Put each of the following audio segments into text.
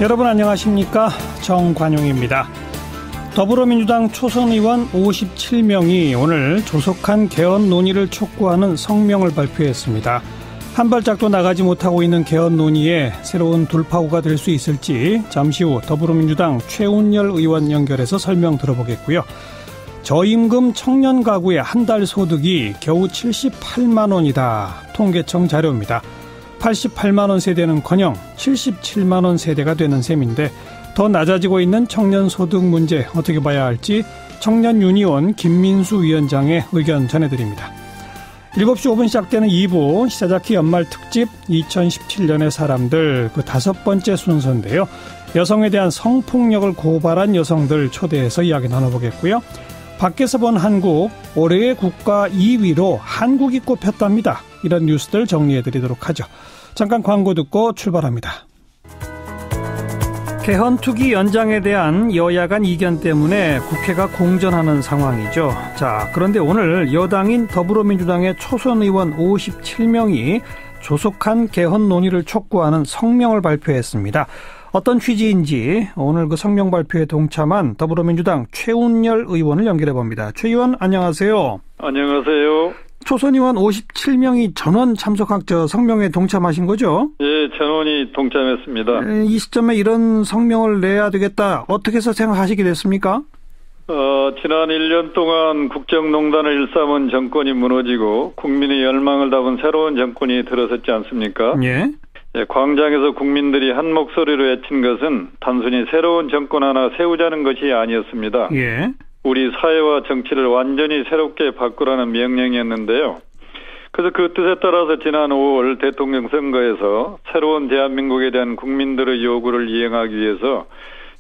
여러분 안녕하십니까? 정관용입니다. 더불어민주당 초선 의원 57명이 오늘 조속한 개헌 논의를 촉구하는 성명을 발표했습니다. 한 발짝도 나가지 못하고 있는 개헌 논의에 새로운 돌파구가 될 수 있을지 잠시 후 더불어민주당 최운열 의원 연결해서 설명 들어보겠고요. 저임금 청년 가구의 한 달 소득이 겨우 78만 원이다. 통계청 자료입니다. 88만 원 세대는커녕 77만 원 세대가 되는 셈인데 더 낮아지고 있는 청년 소득 문제 어떻게 봐야 할지 청년유니온 김민수 위원장의 의견 전해드립니다. 7시 5분 시작되는 2부 시사자키 연말 특집 2017년의 사람들 그 5번째 순서인데요. 여성에 대한 성폭력을 고발한 여성들 초대해서 이야기 나눠보겠고요. 밖에서 본 한국 올해의 국가 2위로 한국이 꼽혔답니다. 이런 뉴스들 정리해드리도록 하죠. 잠깐 광고 듣고 출발합니다. 개헌 투기 연장에 대한 여야 간 이견 때문에 국회가 공전하는 상황이죠. 자, 그런데 오늘 여당인 더불어민주당의 초선 의원 57명이 조속한 개헌 논의를 촉구하는 성명을 발표했습니다. 어떤 취지인지 오늘 그 성명 발표에 동참한 더불어민주당 최운열 의원을 연결해 봅니다. 최 의원 안녕하세요. 안녕하세요. 초선 의원 57명이 전원 참석한 성명에 동참하신 거죠? 예, 전원이 동참했습니다. 이 시점에 이런 성명을 내야 되겠다. 어떻게 해서 생각하시게 됐습니까? 지난 1년 동안 국정농단을 일삼은 정권이 무너지고 국민의 열망을 담은 새로운 정권이 들어섰지 않습니까? 예. 광장에서 국민들이 한 목소리로 외친 것은 단순히 새로운 정권 하나 세우자는 것이 아니었습니다. 예. 우리 사회와 정치를 완전히 새롭게 바꾸라는 명령이었는데요. 그래서 그 뜻에 따라서 지난 5월 대통령 선거에서 새로운 대한민국에 대한 국민들의 요구를 이행하기 위해서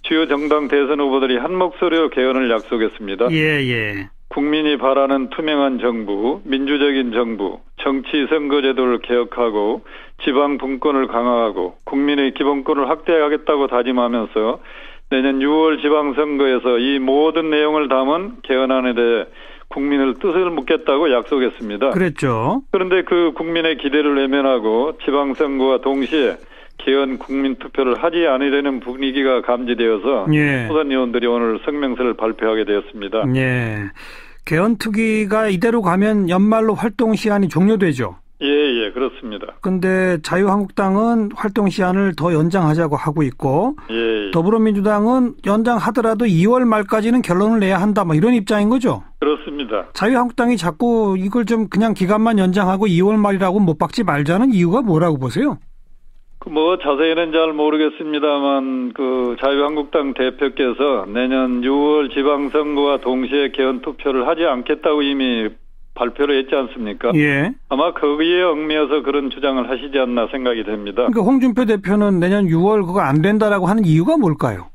주요 정당 대선 후보들이 한 목소리로 개헌을 약속했습니다. 예. 국민이 바라는 투명한 정부, 민주적인 정부, 정치 선거제도를 개혁하고 지방 분권을 강화하고 국민의 기본권을 확대하겠다고 다짐하면서 내년 6월 지방선거에서 이 모든 내용을 담은 개헌안에 대해 국민의 뜻을 묻겠다고 약속했습니다. 그랬죠. 그런데 그 국민의 기대를 외면하고 지방선거와 동시에 개헌 국민투표를 하지 않으려는 분위기가 감지되어서 초선 의원들이 오늘 성명서를 발표하게 되었습니다. 예. 개헌 투기가 이대로 가면 연말로 활동 시한이 종료되죠. 예, 그렇습니다. 근데 자유한국당은 활동 시한을 더 연장하자고 하고 있고, 예. 더불어민주당은 연장하더라도 2월 말까지는 결론을 내야 한다, 이런 입장인 거죠? 그렇습니다. 자유한국당이 자꾸 이걸 좀 그냥 기간만 연장하고 2월 말이라고 못 박지 말자는 이유가 뭐라고 보세요? 자세히는 잘 모르겠습니다만, 자유한국당 대표께서 내년 6월 지방선거와 동시에 개헌 투표를 하지 않겠다고 이미 발표를 했지 않습니까? 예. 아마 거기에 얽매여서 그런 주장을 하시지 않나 생각이 됩니다. 그러니까 홍준표 대표는 내년 6월 그거 안 된다라고 하는 이유가 뭘까요?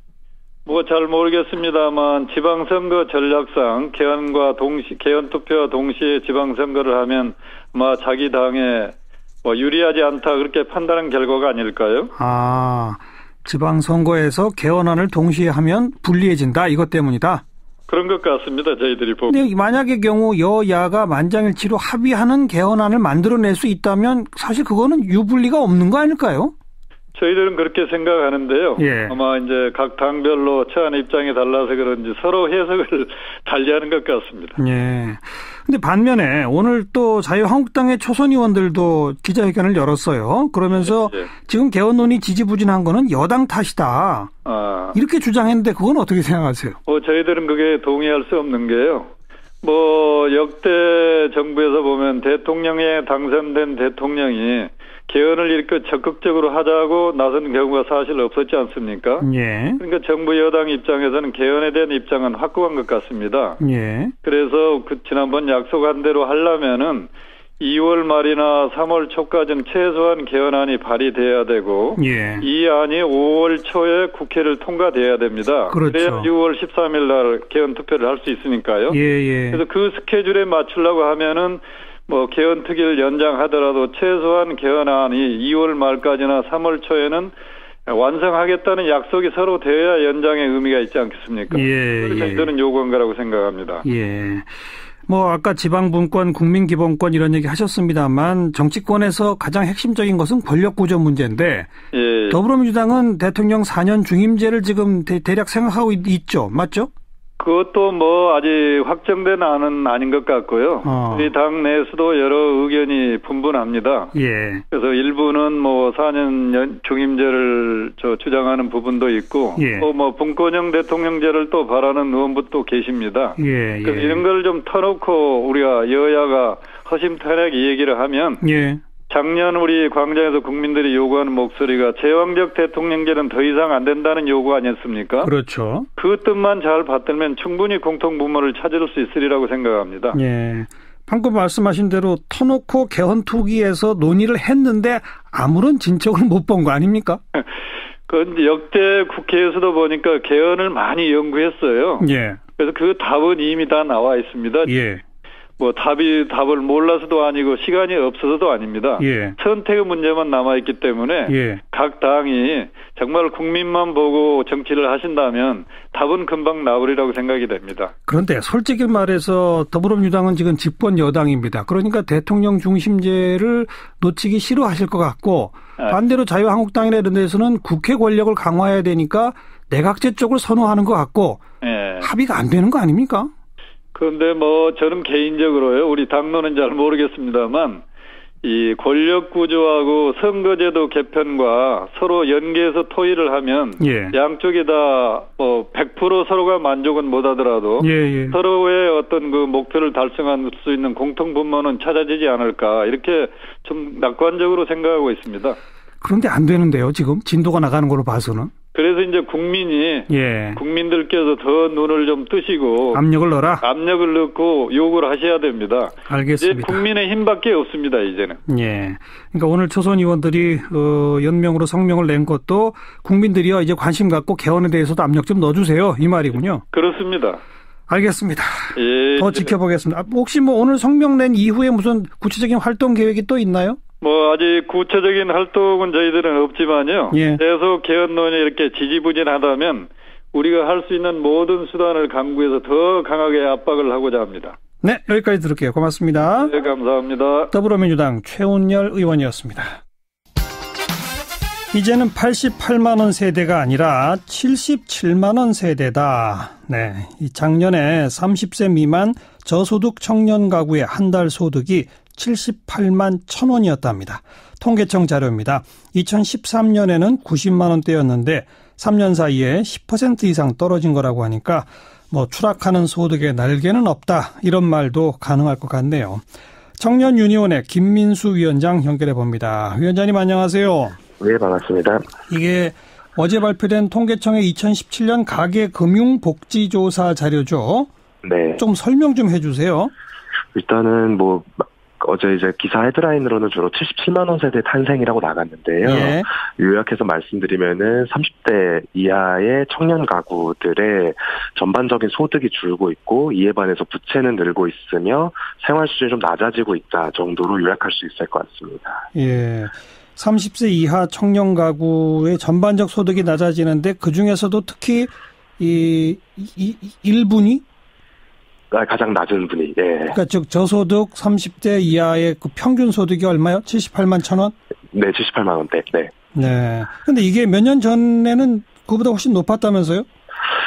잘 모르겠습니다만 지방선거 전략상 개헌 투표와 동시에 지방선거를 하면 아마 자기 당에 유리하지 않다 그렇게 판단한 결과가 아닐까요? 지방선거에서 개헌안을 동시에 하면 불리해진다 이것 때문이다. 그런 것 같습니다. 저희들이 보고. 근데 만약의 경우 여야가 만장일치로 합의하는 개헌안을 만들어낼 수 있다면 사실 그거는 유불리가 없는 거 아닐까요? 저희들은 그렇게 생각하는데요. 예. 아마 이제 각 당별로 처한 입장이 달라서 그런지 서로 해석을 달리하는 것 같습니다. 예. 근데 반면에 오늘 또 자유한국당의 초선 의원들도 기자회견을 열었어요. 그러면서 지금 개헌 논의 지지부진한 거는 여당 탓이다. 이렇게 주장했는데 그건 어떻게 생각하세요? 저희들은 그게 동의할 수 없는 게요. 역대 정부에서 보면 대통령에 당선된 대통령이 개헌을 이렇게 적극적으로 하자고 나선 경우가 사실 없었지 않습니까? 예. 그러니까 정부 여당 입장에서는 개헌에 대한 입장은 확고한 것 같습니다. 예. 그래서 지난번 약속한 대로 하려면은 2월 말이나 3월 초까지는 최소한 개헌안이 발의돼야 되고 이 안이 5월 초에 국회를 통과돼야 됩니다. 그렇죠. 그래야 6월 13일 날 개헌 투표를 할 수 있으니까요. 그래서 그 스케줄에 맞추려고 하면은 개헌 특위를 연장하더라도 최소한 개헌안이 2월 말까지나 3월 초에는 완성하겠다는 약속이 서로 되어야 연장의 의미가 있지 않겠습니까? 그래서 저희들은 요구한 거라고 생각합니다. 뭐 아까 지방분권, 국민기본권 이런 얘기 하셨습니다만 정치권에서 가장 핵심적인 것은 권력구조 문제인데 예. 더불어민주당은 대통령 4년 중임제를 지금 대략 생각하고 있죠. 맞죠? 그것도 뭐 아직 확정된 안은 아닌 것 같고요. 우리 당 내에서도 여러 의견이 분분합니다. 예. 그래서 일부는 뭐 4년 중임제를 주장하는 부분도 있고, 예. 또 뭐 분권형 대통령제를 또 바라는 의원분도 계십니다. 예. 그래서 이런 걸 좀 터놓고 우리가 여야가 허심탄회하게 얘기를 하면, 예. 작년 우리 광장에서 국민들이 요구하는 목소리가 제왕적 대통령제는 더 이상 안 된다는 요구 아니었습니까? 그렇죠. 그 뜻만 잘 받들면 충분히 공통분모를 찾을 수 있으리라고 생각합니다. 예. 방금 말씀하신 대로 터놓고 개헌 투기에서 논의를 했는데 아무런 진척을 못 본 거 아닙니까? 그 역대 국회에서도 보니까 개헌을 많이 연구했어요. 예. 그래서 그 답은 이미 다 나와 있습니다. 예. 뭐 답을 몰라서도 아니고 시간이 없어서도 아닙니다. 예. 선택의 문제만 남아있기 때문에 예. 각 당이 정말 국민만 보고 정치를 하신다면 답은 금방 나오리라고 생각이 됩니다. 그런데 솔직히 말해서 더불어민주당은 지금 집권 여당입니다. 그러니까 대통령 중심제를 놓치기 싫어하실 것 같고 반대로 자유한국당이나 이런 데서는 국회 권력을 강화해야 되니까 내각제 쪽을 선호하는 것 같고 합의가 안 되는 거 아닙니까? 그런데 뭐 저는 개인적으로요. 우리 당론은 잘 모르겠습니다만 이 권력 구조하고 선거제도 개편과 서로 연계해서 토의를 하면 양쪽이 다 뭐 100% 서로가 만족은 못하더라도 서로의 어떤 그 목표를 달성할 수 있는 공통분모는 찾아지지 않을까 이렇게 좀 낙관적으로 생각하고 있습니다. 그런데 안 되는데요. 지금 진도가 나가는 걸로 봐서는. 그래서 이제 국민들께서 더 눈을 좀 뜨시고 압력을 넣고 요구를 하셔야 됩니다. 알겠습니다. 이제 국민의 힘밖에 없습니다. 이제는. 예. 그러니까 오늘 초선 의원들이 연명으로 성명을 낸 것도 국민들이요 이제 관심 갖고 개헌에 대해서도 압력 좀 넣어주세요 이 말이군요. 그렇습니다. 알겠습니다. 예. 더 지켜보겠습니다. 혹시 뭐 오늘 성명 낸 이후에 무슨 구체적인 활동 계획이 또 있나요? 뭐 아직 구체적인 활동은 저희들은 없지만요. 계속 개헌론이 이렇게 지지부진하다면 우리가 할 수 있는 모든 수단을 강구해서 더 강하게 압박을 하고자 합니다. 네, 여기까지 들을게요. 고맙습니다. 네, 감사합니다. 더불어민주당 최운열 의원이었습니다. 이제는 88만 원 세대가 아니라 77만 원 세대다. 네, 작년에 30세 미만 저소득 청년 가구의 한 달 소득이 78만 1,000원이었답니다. 통계청 자료입니다. 2013년에는 90만 원대였는데 3년 사이에 10% 이상 떨어진 거라고 하니까 뭐 추락하는 소득의 날개는 없다 이런 말도 가능할 것 같네요. 청년유니온의 김민수 위원장 연결해 봅니다. 위원장님 안녕하세요. 네, 반갑습니다. 이게 어제 발표된 통계청의 2017년 가계금융복지조사 자료죠. 네. 좀 설명 좀 해주세요. 일단은 뭐 어제 이제 기사 헤드라인으로는 주로 77만 원 세대 탄생이라고 나갔는데요. 요약해서 말씀드리면은 30대 이하의 청년 가구들의 전반적인 소득이 줄고 있고 이에 반해서 부채는 늘고 있으며 생활 수준이 좀 낮아지고 있다 정도로 요약할 수 있을 것 같습니다. 예. 30세 이하 청년 가구의 전반적 소득이 낮아지는데 그 중에서도 특히 이 1분위 가장 낮은 분이. 그러니까 즉 저소득 30대 이하의 그 평균 소득이 얼마요? 78만 1,000원? 네, 78만 원대. 네. 네. 근데 이게 몇 년 전에는 그보다 훨씬 높았다면서요?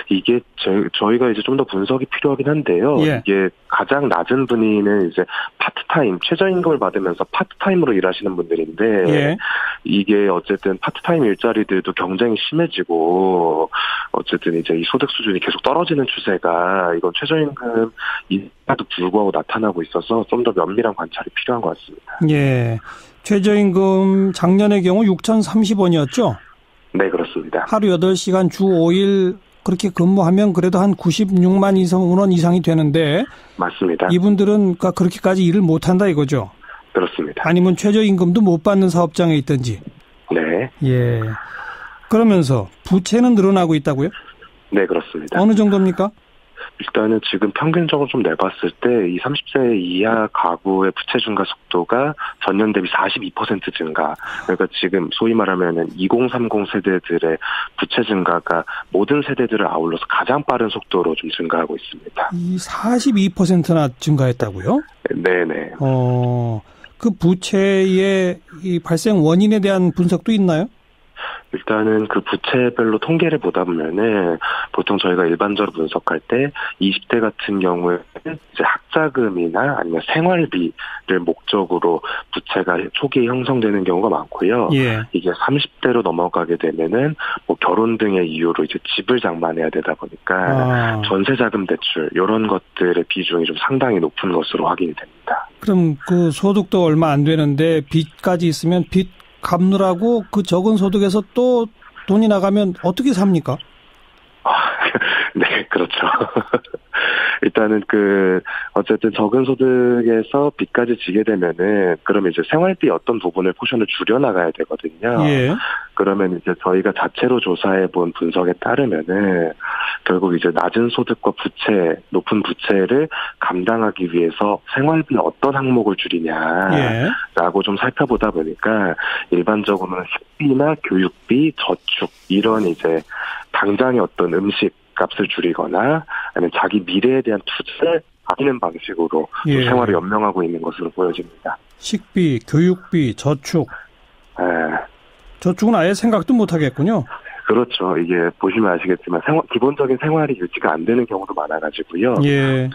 이게 저희가 이제 좀 더 분석이 필요하긴 한데요. 이게 가장 낮은 분위는 이제 파트타임, 최저임금을 받으면서 파트타임으로 일하시는 분들인데 이게 어쨌든 파트타임 일자리들도 경쟁이 심해지고 어쨌든 이제 이 소득 수준이 계속 떨어지는 추세가 이건 최저임금 인하도 불구하고 나타나고 있어서 좀 더 면밀한 관찰이 필요한 것 같습니다. 예. 최저임금 작년의 경우 6,030원이었죠? 네, 그렇습니다. 하루 8시간 주 5일 그렇게 근무하면 그래도 한 96만 원 이상이 되는데 맞습니다. 이분들은 그렇게까지 일을 못한다 이거죠? 그렇습니다. 아니면 최저임금도 못 받는 사업장에 있든지. 네. 예. 그러면서 부채는 늘어나고 있다고요? 네, 그렇습니다. 어느 정도입니까? 일단은 지금 평균적으로 좀 내봤을 때 이 30세 이하 가구의 부채 증가 속도가 전년 대비 42% 증가. 그러니까 지금 소위 말하면은 2030 세대들의 부채 증가가 모든 세대들을 아울러서 가장 빠른 속도로 좀 증가하고 있습니다. 이 42%나 증가했다고요? 네네. 그 부채의 이 발생 원인에 대한 분석도 있나요? 일단은 그 부채별로 통계를 보다 보면은 보통 저희가 일반적으로 분석할 때 20대 같은 경우에는 이제 학자금이나 아니면 생활비를 목적으로 부채가 초기에 형성되는 경우가 많고요. 예. 이게 30대로 넘어가게 되면은 뭐 결혼 등의 이유로 이제 집을 장만해야 되다 보니까 전세자금 대출 이런 것들의 비중이 좀 상당히 높은 것으로 확인이 됩니다. 그럼 그 소득도 얼마 안 되는데 빚까지 있으면 빚 갚느라고 그 적은 소득에서 또 돈이 나가면 어떻게 삽니까? 네, 그렇죠. 일단은 어쨌든 적은 소득에서 빚까지 지게 되면은, 그러면 이제 생활비 어떤 부분을 포션을 줄여나가야 되거든요. 예. 그러면 이제 저희가 자체로 조사해본 분석에 따르면은, 결국 이제 낮은 소득과 높은 부채를 감당하기 위해서 생활비 어떤 항목을 줄이냐라고 좀 살펴보다 보니까, 일반적으로는 식비나 교육비, 저축, 이런 이제 당장의 어떤 음식, 값을 줄이거나 아니면 자기 미래에 대한 투자를 아끼는 방식으로 생활을 연명하고 있는 것으로 보여집니다. 식비, 교육비, 저축. 저축은 아예 생각도 못 하겠군요. 그렇죠. 이게 보시면 아시겠지만 기본적인 생활이 유지가 안 되는 경우도 많아가지고요. 예.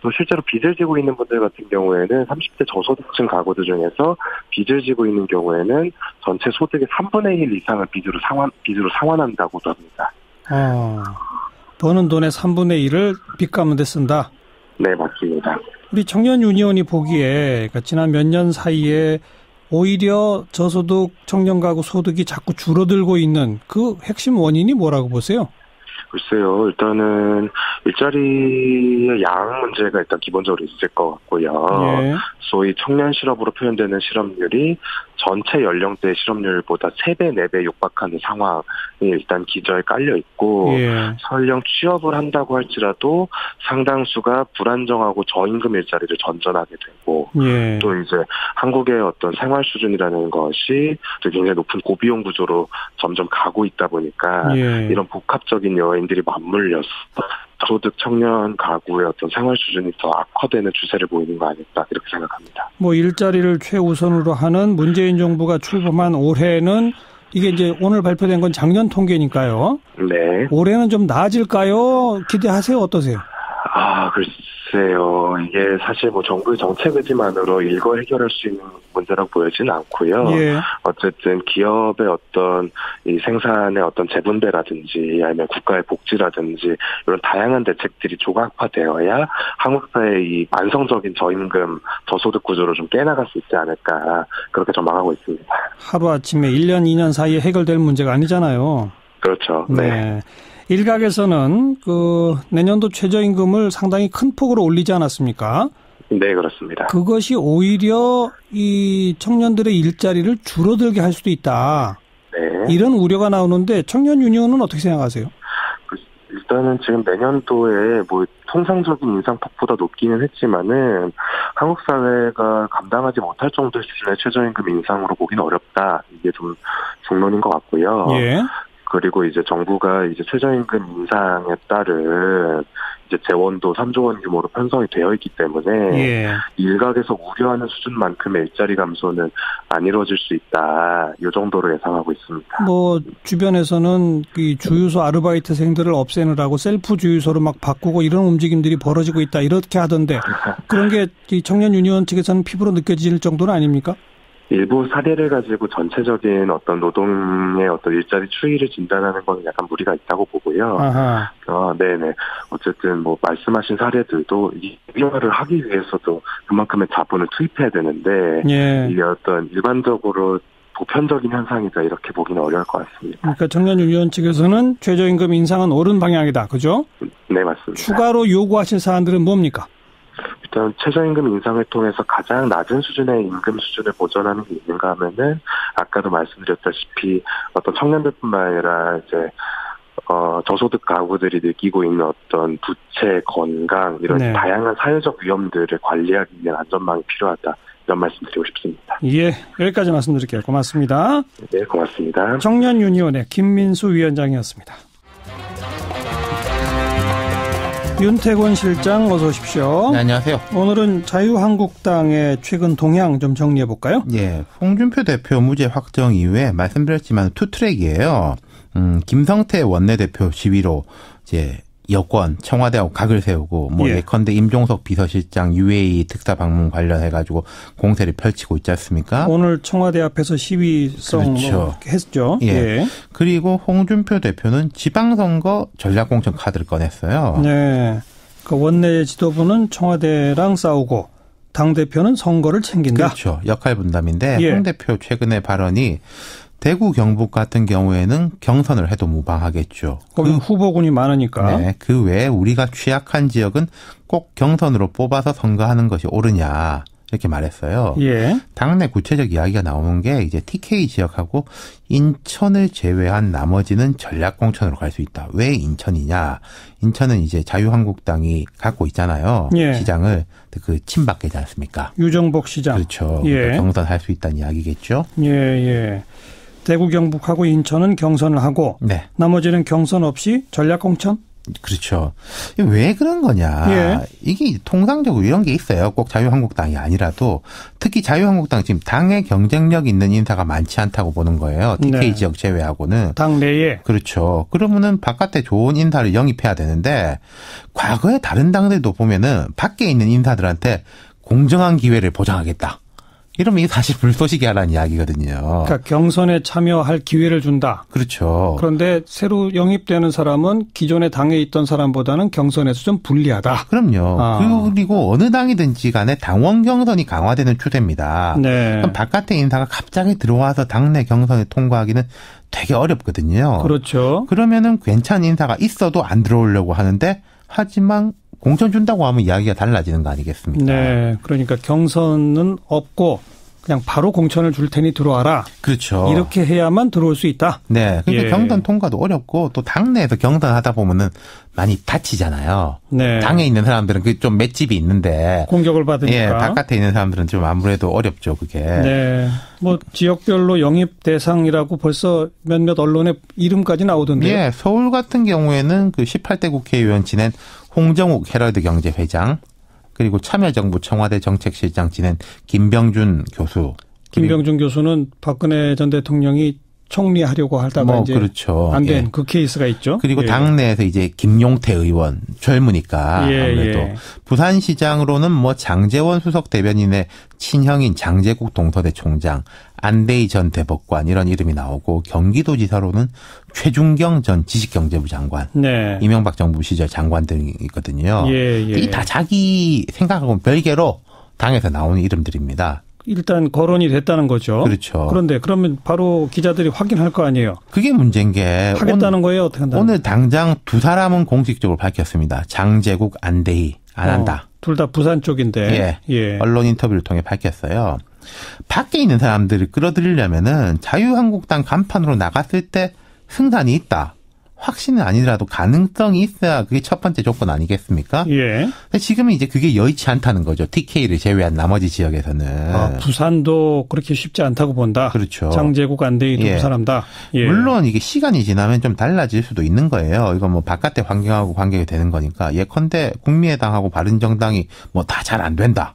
또 실제로 빚을 지고 있는 분들 같은 경우에는 30대 저소득층 가구들 중에서 빚을 지고 있는 경우에는 전체 소득의 3분의 1 이상을 빚으로 상환한다고도 합니다. 버는 돈의 3분의 1을 빚 갚는 데 쓴다? 네, 맞습니다. 우리 청년 유니온이 보기에 그러니까 지난 몇 년 사이에 오히려 저소득 청년 가구 소득이 자꾸 줄어들고 있는 그 핵심 원인이 뭐라고 보세요? 글쎄요. 일단은 일자리의 양 문제가 일단 기본적으로 있을 것 같고요. 예. 소위 청년 실업으로 표현되는 실업률이 전체 연령대 실업률보다 3배, 4배 육박하는 상황이 일단 기저에 깔려 있고 설령 취업을 한다고 할지라도 상당수가 불안정하고 저임금 일자리를 전전하게 되고 또 이제 한국의 어떤 생활 수준이라는 것이 또 굉장히 높은 고비용 구조로 점점 가고 있다 보니까 이런 복합적인 요인들이 맞물려서 소득 청년 가구의 어떤 생활 수준이 더 악화되는 추세를 보이는 거 아닐까 이렇게 생각합니다. 뭐 일자리를 최우선으로 하는 문재인 정부가 출범한 올해는 이게 이제 오늘 발표된 건 작년 통계니까요. 네. 올해는 좀 나아질까요? 기대하세요? 어떠세요? 글쎄요. 이게 사실 뭐 정부의 정책 의지만으로 일거 해결할 수 있는 문제라고 보여지는 않고요. 어쨌든 기업의 어떤 이 생산의 어떤 재분배라든지 아니면 국가의 복지라든지 이런 다양한 대책들이 조각화되어야 한국 사회의 이 만성적인 저임금, 저소득 구조를 좀 깨나갈 수 있지 않을까 그렇게 전망하고 있습니다. 하루아침에 1년, 2년 사이에 해결될 문제가 아니잖아요. 그렇죠. 네. 일각에서는 내년도 최저임금을 상당히 큰 폭으로 올리지 않았습니까? 네, 그렇습니다. 그것이 오히려 이 청년들의 일자리를 줄어들게 할 수도 있다. 네. 이런 우려가 나오는데 청년 유니온은 어떻게 생각하세요? 일단은 지금 내년도에 뭐 통상적인 인상폭보다 높기는 했지만은 한국 사회가 감당하지 못할 정도의 수준의 최저임금 인상으로 보기는 어렵다. 이게 좀 중론인 것 같고요. 그리고 이제 정부가 이제 최저임금 인상에 따른 이제 재원도 3조 원 규모로 편성이 되어 있기 때문에 일각에서 우려하는 수준만큼의 일자리 감소는 안 이루어질 수 있다. 이 정도로 예상하고 있습니다. 뭐 주변에서는 이 주유소 아르바이트생들을 없애느라고 셀프 주유소로 막 바꾸고 이런 움직임들이 벌어지고 있다. 이렇게 하던데 그런 게 이 청년 유니온 측에서는 피부로 느껴질 정도는 아닙니까? 일부 사례를 가지고 전체적인 어떤 노동의 어떤 일자리 추이를 진단하는 건 약간 무리가 있다고 보고요. 네네. 어쨌든 뭐 말씀하신 사례들도 이용화를 하기 위해서도 그만큼의 자본을 투입해야 되는데 이게 어떤 일반적으로 보편적인 현상이다 이렇게 보기는 어려울 것 같습니다. 그러니까 청년 유니온 측에서는 최저임금 인상은 옳은 방향이다. 그죠? 네, 맞습니다. 추가로 요구하실 사안들은 뭡니까? 일단 최저임금 인상을 통해서 가장 낮은 수준의 임금 수준을 보전하는 게 있는가 하면은 아까도 말씀드렸다시피 어떤 청년들뿐만 아니라 이제 저소득 가구들이 느끼고 있는 어떤 부채, 건강 이런 네. 다양한 사회적 위험들을 관리하기 위한 안전망이 필요하다. 이런 말씀드리고 싶습니다. 예, 여기까지 말씀드릴게요. 고맙습니다. 네, 고맙습니다. 청년유니온의 김민수 위원장이었습니다. 윤태곤 실장 어서 오십시오. 네, 안녕하세요. 오늘은 자유한국당의 최근 동향 좀 정리해 볼까요? 예, 홍준표 대표 무죄 확정 이후에 말씀드렸지만 투트랙이에요. 김성태 원내대표 지위로 이제 여권 청와대하고 각을 세우고 뭐 예컨대 임종석 비서실장 UAE 특사 방문 관련해가지고 공세를 펼치고 있지 않습니까? 오늘 청와대 앞에서 시위성 그렇죠. 했죠. 예. 예. 그리고 홍준표 대표는 지방선거 전략공천 카드를 꺼냈어요. 네. 그 원내 지도부는 청와대랑 싸우고 당 대표는 선거를 챙긴다. 그렇죠. 역할 분담인데 예. 홍 대표 최근의 발언이 대구 경북 같은 경우에는 경선을 해도 무방하겠죠. 거기 후보군이 많으니까. 네, 그 외에 우리가 취약한 지역은 꼭 경선으로 뽑아서 선거하는 것이 옳으냐 이렇게 말했어요. 예. 당내 구체적 이야기가 나오는 게 이제 TK 지역하고 인천을 제외한 나머지는 전략공천으로 갈 수 있다. 왜 인천이냐? 인천은 이제 자유한국당이 갖고 있잖아요. 예. 시장을 그 친박계지 않습니까? 유정복 시장. 그렇죠. 예. 경선할 수 있다는 이야기겠죠. 예, 예. 대구 경북하고 인천은 경선을 하고 네. 나머지는 경선 없이 전략공천? 그렇죠. 왜 그런 거냐. 예. 이게 통상적으로 이런 게 있어요. 꼭 자유한국당이 아니라도 특히 자유한국당 지금 당의 경쟁력 있는 인사가 많지 않다고 보는 거예요. TK 네. 지역 제외하고는. 당 내에. 그렇죠. 그러면은 바깥에 좋은 인사를 영입해야 되는데 과거에 다른 당들도 보면은 밖에 있는 인사들한테 공정한 기회를 보장하겠다. 이러면 이게 사실 불쏘시개라는 이야기거든요. 그러니까 경선에 참여할 기회를 준다. 그렇죠. 그런데 새로 영입되는 사람은 기존에 당에 있던 사람보다는 경선에서 좀 불리하다. 그럼요. 그리고 어느 당이든지 간에 당원 경선이 강화되는 추세입니다. 네. 그럼 바깥의 인사가 갑자기 들어와서 당내 경선에 통과하기는 되게 어렵거든요. 그렇죠. 그러면은 괜찮은 인사가 있어도 안 들어오려고 하는데 하지만 공천 준다고 하면 이야기가 달라지는 거 아니겠습니까? 네. 그러니까 경선은 없고 그냥 바로 공천을 줄 테니 들어와라. 그렇죠. 이렇게 해야만 들어올 수 있다. 네. 그러니까 예. 경선 통과도 어렵고 또 당내에서 경선하다 보면은 많이 다치잖아요. 네. 당에 있는 사람들은 그 좀 맷집이 있는데 공격을 받으니까. 예, 바깥에 있는 사람들은 좀 아무래도 어렵죠, 그게. 네. 뭐 지역별로 영입 대상이라고 벌써 몇몇 언론에 이름까지 나오던데요. 예, 서울 같은 경우에는 그 18대 국회의원 지낸 홍정욱 헤럴드 경제회장, 그리고 참여정부 청와대 정책실장 지낸 김병준 교수. 김병준 교수는 박근혜 전 대통령이 총리하려고 하다가 이제 그렇죠. 안 된 예. 그 케이스가 있죠. 그리고 예. 당내에서 이제 김용태 의원 젊으니까 아무래도 부산시장으로는 뭐 장제원 수석 대변인의 친형인 장제국 동서대 총장, 안대희 전 대법관 이런 이름이 나오고 경기도지사로는 최준경 전 지식경제부 장관, 네. 이명박 정부 시절 장관 등이 있거든요. 예. 이게 다 자기 생각하고 별개로 당에서 나오는 이름들입니다. 일단 거론이 됐다는 거죠. 그렇죠. 그런데 그러면 바로 기자들이 확인할 거 아니에요. 그게 문제인 게 하겠다는 거예요, 어떻게 한다는 오늘 당장 두 사람은 공식적으로 밝혔습니다. 장제국, 안대희 안 한다. 둘 다 부산 쪽인데. 예. 언론 인터뷰를 통해 밝혔어요. 밖에 있는 사람들을 끌어들이려면은 자유한국당 간판으로 나갔을 때 승산이 있다. 확신은 아니더라도 가능성이 있어야 그게 첫 번째 조건 아니겠습니까? 예. 근데 지금은 이제 그게 여의치 않다는 거죠. TK를 제외한 나머지 지역에서는. 부산도 그렇게 쉽지 않다고 본다. 그렇죠. 장제국, 안대희도 부산함다. 예. 물론 이게 시간이 지나면 좀 달라질 수도 있는 거예요. 이건 뭐 바깥의 환경하고 관계가 되는 거니까. 예컨대 국민의당하고 바른정당이 뭐 다 잘 안 된다.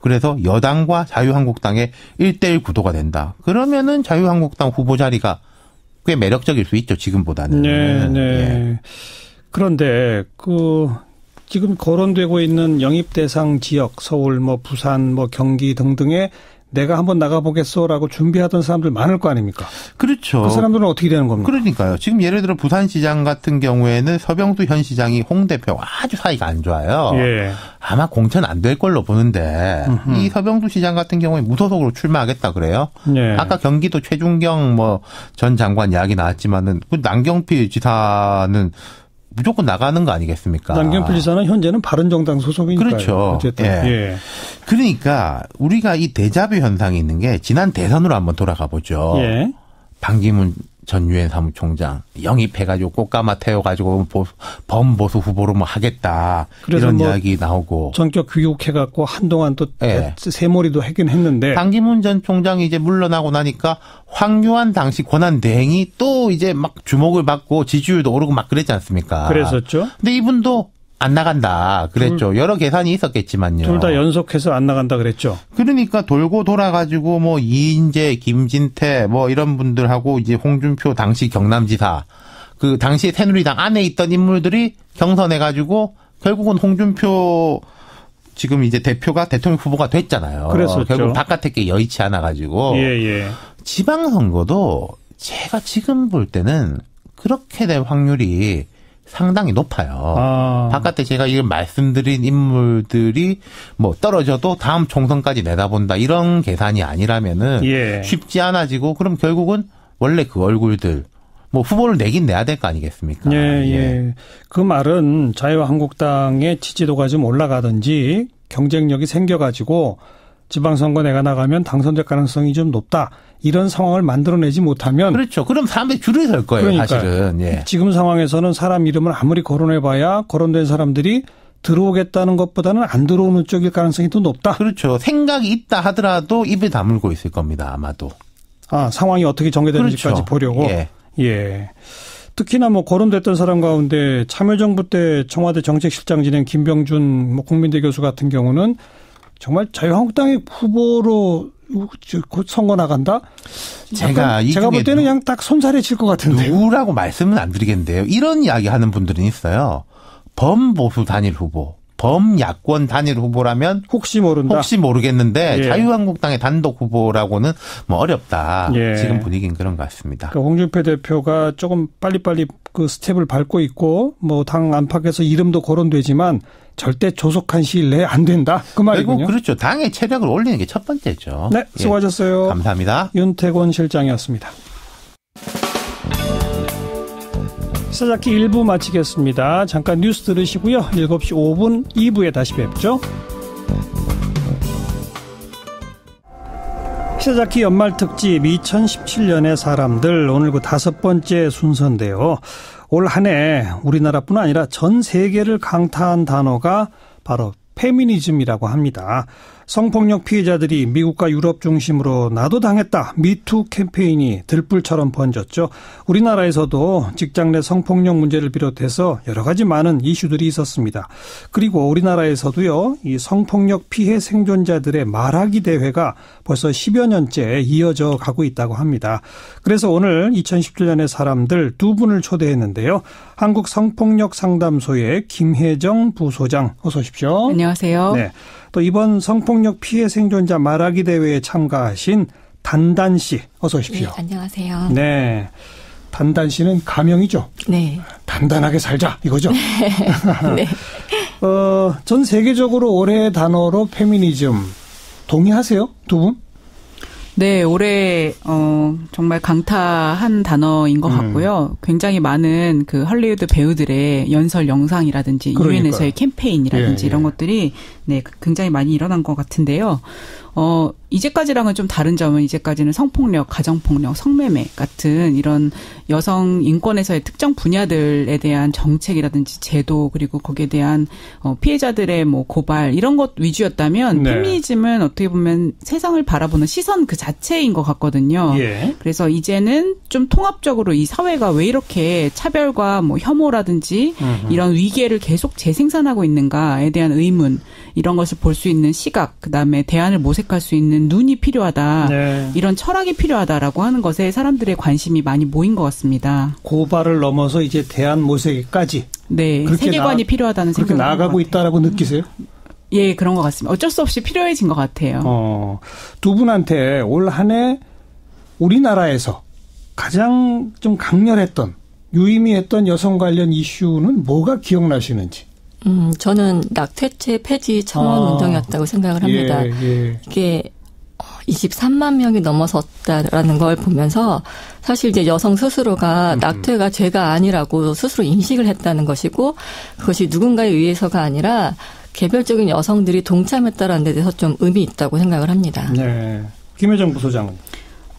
그래서 여당과 자유한국당의 1대1 구도가 된다. 그러면은 자유한국당 후보 자리가 꽤 매력적일 수 있죠, 지금보다는. 네. 예. 그런데 지금 거론되고 있는 영입 대상 지역, 서울, 부산, 경기 등등에 내가 한번 나가보겠소라고 준비하던 사람들 많을 거 아닙니까? 그렇죠. 그 사람들은 어떻게 되는 겁니까? 그러니까요. 지금 예를 들어 부산시장 같은 경우에는 서병수 현 시장이 홍 대표가 아주 사이가 안 좋아요. 예. 아마 공천 안 될 걸로 보는데 이 서병수 시장 같은 경우에 무소속으로 출마하겠다 그래요. 예. 아까 경기도 최준경 전 장관 이야기 나왔지만은 그 남경필 지사는 무조건 나가는 거 아니겠습니까? 남경필 지사는 현재는 바른정당 소속이니까요. 그렇죠. 어쨌든. 예. 그러니까 우리가 이 데자뷰 현상이 있는 게 지난 대선으로 한번 돌아가 보죠. 예. 반기문 전 유엔 사무총장 영입해가지고 꽃가마 태워가지고 범보수 후보로 뭐 하겠다 이런 뭐 이야기 나오고 전격 교육해갖고 한동안 또 새머리도 하긴 했는데 반기문 전 총장이 이제 물러나고 나니까 황교안 당시 권한대행이 또 이제 막 주목을 받고 지지율도 오르고 막 그랬지 않습니까? 그랬었죠. 근데 이분도 안 나간다 그랬죠. 여러 계산이 있었겠지만요. 둘 다 연속해서 안 나간다 그랬죠. 그러니까 돌고 돌아가지고 뭐 이인재, 김진태 뭐 이런 분들하고 이제 홍준표 당시 경남지사 그 당시 새누리당 안에 있던 인물들이 경선해가지고 결국은 홍준표 지금 이제 대표가 대통령 후보가 됐잖아요. 그랬었죠. 결국 바깥에 게 여의치 않아가지고 지방선거도 제가 지금 볼 때는 그렇게 될 확률이 상당히 높아요. 바깥에 제가 이런 말씀드린 인물들이 뭐 떨어져도 다음 총선까지 내다본다 이런 계산이 아니라면은 쉽지 않아지고 그럼 결국은 원래 그 얼굴들 뭐 후보를 내긴 내야 될 거 아니겠습니까? 그 말은 자유한국당의 지지도가 좀 올라가든지 경쟁력이 생겨가지고 지방선거 내가 나가면 당선될 가능성이 좀 높다. 이런 상황을 만들어내지 못하면. 그렇죠. 그럼 사람들이 줄을 설 거예요. 사실은. 지금 상황에서는 사람 이름을 아무리 거론해봐야 거론된 사람들이 들어오겠다는 것보다는 안 들어오는 쪽일 가능성이 더 높다. 그렇죠. 생각이 있다 하더라도 입에 다물고 있을 겁니다. 아마도. 상황이 어떻게 전개되는지까지 보려고. 특히나 뭐 거론됐던 사람 가운데 참여정부 때 청와대 정책실장 지낸 김병준 뭐 국민대 교수 같은 경우는 정말 자유한국당의 후보로 곧 선거 나간다? 제가 볼 때는 그냥 딱 손살에 칠 것 같은데. 누구라고 말씀은 안 드리겠는데요. 이런 이야기 하는 분들은 있어요. 범보수 단일 후보, 범야권 단일 후보라면 혹시 모르겠는데 자유한국당의 단독 후보라고는 뭐 어렵다. 지금 분위기는 그런 것 같습니다. 그러니까 홍준표 대표가 조금 빨리빨리 그 스텝을 밟고 있고 뭐 당 안팎에서 이름도 거론되지만 절대 조속한 시일 내에 안 된다. 그 말이군요. 그렇죠. 당의 체력을 올리는 게 첫 번째죠. 네, 수고하셨어요. 감사합니다. 윤태곤 실장이었습니다. 시사잡기 1부 마치겠습니다. 잠깐 뉴스 들으시고요. 7시 5분 2부에 다시 뵙죠. 시사잡기 연말특집 2017년의 사람들 오늘 그 5번째 순서인데요. 올 한 해 우리나라뿐 아니라 전 세계를 강타한 단어가 바로 페미니즘이라고 합니다. 성폭력 피해자들이 미국과 유럽 중심으로 나도 당했다. 미투 캠페인이 들불처럼 번졌죠. 우리나라에서도 직장 내 성폭력 문제를 비롯해서 여러 가지 많은 이슈들이 있었습니다. 그리고 우리나라에서도요. 이 성폭력 피해 생존자들의 말하기 대회가 벌써 10여 년째 이어져 가고 있다고 합니다. 그래서 오늘 2017년의 사람들 두 분을 초대했는데요. 한국 성폭력 상담소의 김혜정 부소장 어서 오십시오. 안녕하세요. 네. 또 이번 성폭력 피해 생존자 말하기 대회에 참가하신 단단 씨 어서 오십시오. 네, 안녕하세요. 네. 단단 씨는 가명이죠? 네. 단단하게 살자 이거죠? 네. 전 세계적으로 올해의 단어로 페미니즘 동의하세요? 두 분? 네, 올해 정말 강타한 단어인 것 같고요. 굉장히 많은 그 할리우드 배우들의 연설 영상이라든지 유엔에서의 캠페인이라든지 이런 것들이 네, 굉장히 많이 일어난 것 같은데요. 이제까지랑은 좀 다른 점은 이제까지는 성폭력, 가정폭력, 성매매 같은 이런 여성 인권에서의 특정 분야들에 대한 정책이라든지 제도 그리고 거기에 대한 피해자들의 뭐 고발 이런 것 위주였다면 페미니즘은 어떻게 보면 세상을 바라보는 시선 그 자체인 것 같거든요. 그래서 이제는 좀 통합적으로 이 사회가 왜 이렇게 차별과 뭐 혐오라든지 이런 위계를 계속 재생산하고 있는가에 대한 의문 이런 것을 볼 수 있는 시각 그다음에 대안을 모색할 수 있는 눈이 필요하다. 이런 철학이 필요하다라고 하는 것에 사람들의 관심이 많이 모인 것 같습니다. 고발을 넘어서 이제 대안 모색까지. 네. 세계관이 필요하다는 생각이 그렇게 나아가고 있다라고 느끼세요? 예, 그런 것 같습니다. 어쩔 수 없이 필요해진 것 같아요. 두 분한테 올 한 해 우리나라에서 가장 좀 강렬했던 유의미했던 여성 관련 이슈는 뭐가 기억나시는지? 저는 낙태죄 폐지 청원 운동이었다고 생각을 합니다. 이게 23만 명이 넘어섰다라는 걸 보면서 사실 이제 여성 스스로가 낙태가 죄가 아니라고 스스로 인식을 했다는 것이고 그것이 누군가에 의해서가 아니라 개별적인 여성들이 동참했다라는 데 대해서 좀 의미 있다고 생각을 합니다. 네. 김혜정 부소장은?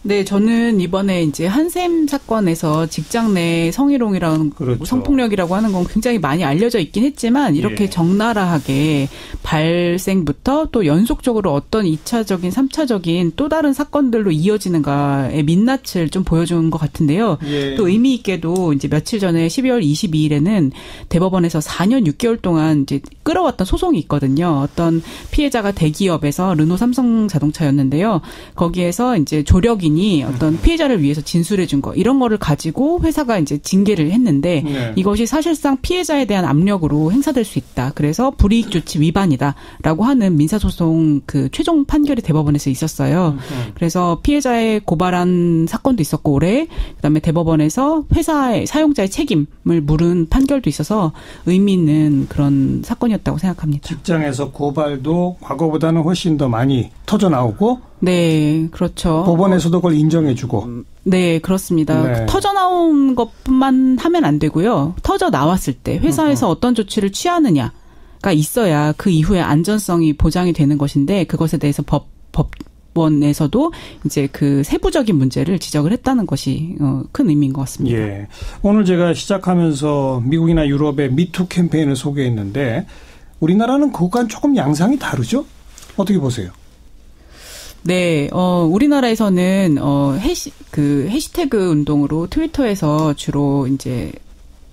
네, 저는 이번에 이제 한샘 사건에서 직장 내 성희롱이랑 그렇죠. 성폭력이라고 하는 건 굉장히 많이 알려져 있긴 했지만 이렇게 예. 적나라하게 발생부터 또 연속적으로 어떤 2차적인 3차적인 또 다른 사건들로 이어지는가의 민낯을 좀 보여준 것 같은데요. 예. 또 의미 있게도 이제 며칠 전에 12월 22일에는 대법원에서 4년 6개월 동안 이제 끌어왔던 소송이 있거든요. 어떤 피해자가 대기업에서 르노 삼성 자동차였는데요. 거기에서 이제 조력인이 어떤 피해자를 위해서 진술해 준 거 이런 거를 가지고 회사가 이제 징계를 했는데 네. 이것이 사실상 피해자에 대한 압력으로 행사될 수 있다. 그래서 불이익 조치 위반이다라고 하는 민사소송 그 최종 판결이 대법원에서 있었어요. 그래서 피해자의 고발한 사건도 있었고 올해 그다음에 대법원에서 회사의 사용자의 책임을 물은 판결도 있어서 의미 있는 그런 사건이었다고 생각합니다. 직장에서 고발도 과거보다는 훨씬 더 많이 터져 나오고 네, 그렇죠. 법원에서도 그걸 인정해주고. 네, 그렇습니다. 네. 터져 나온 것뿐만 하면 안 되고요. 터져 나왔을 때 회사에서 어떤 조치를 취하느냐가 있어야 그 이후에 안전성이 보장이 되는 것인데 그것에 대해서 법원에서도 이제 그 세부적인 문제를 지적을 했다는 것이 큰 의미인 것 같습니다. 예. 오늘 제가 시작하면서 미국이나 유럽의 미투 캠페인을 소개했는데 우리나라는 그것과는 조금 양상이 다르죠? 어떻게 보세요? 네, 우리나라에서는, 해시태그 운동으로 트위터에서 주로 이제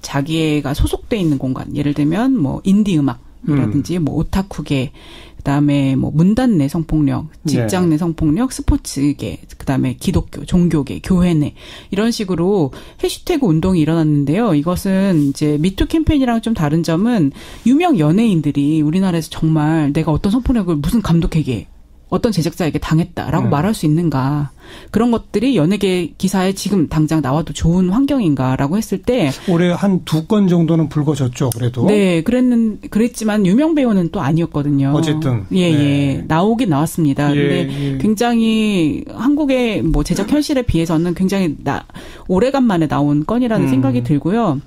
자기가 소속돼 있는 공간, 예를 들면 뭐 인디 음악이라든지 뭐 오타쿠계, 그다음에 뭐 문단 내 성폭력, 직장 내 성폭력, 스포츠계, 그다음에 기독교, 종교계, 교회 내 이런 식으로 해시태그 운동이 일어났는데요. 이것은 이제 미투 캠페인이랑 좀 다른 점은 유명 연예인들이 우리나라에서 정말 내가 어떤 성폭력을 무슨 감독에게 어떤 제작자에게 당했다라고 말할 수 있는가. 그런 것들이 연예계 기사에 지금 당장 나와도 좋은 환경인가라고 했을 때. 올해 한 2건 정도는 불거졌죠, 그래도. 네, 그랬지만 유명 배우는 또 아니었거든요. 어쨌든. 예, 네. 예. 나오긴 나왔습니다. 근데 굉장히 한국의 뭐 제작 현실에 비해서는 굉장히 오래간만에 나온 건이라는 생각이 들고요.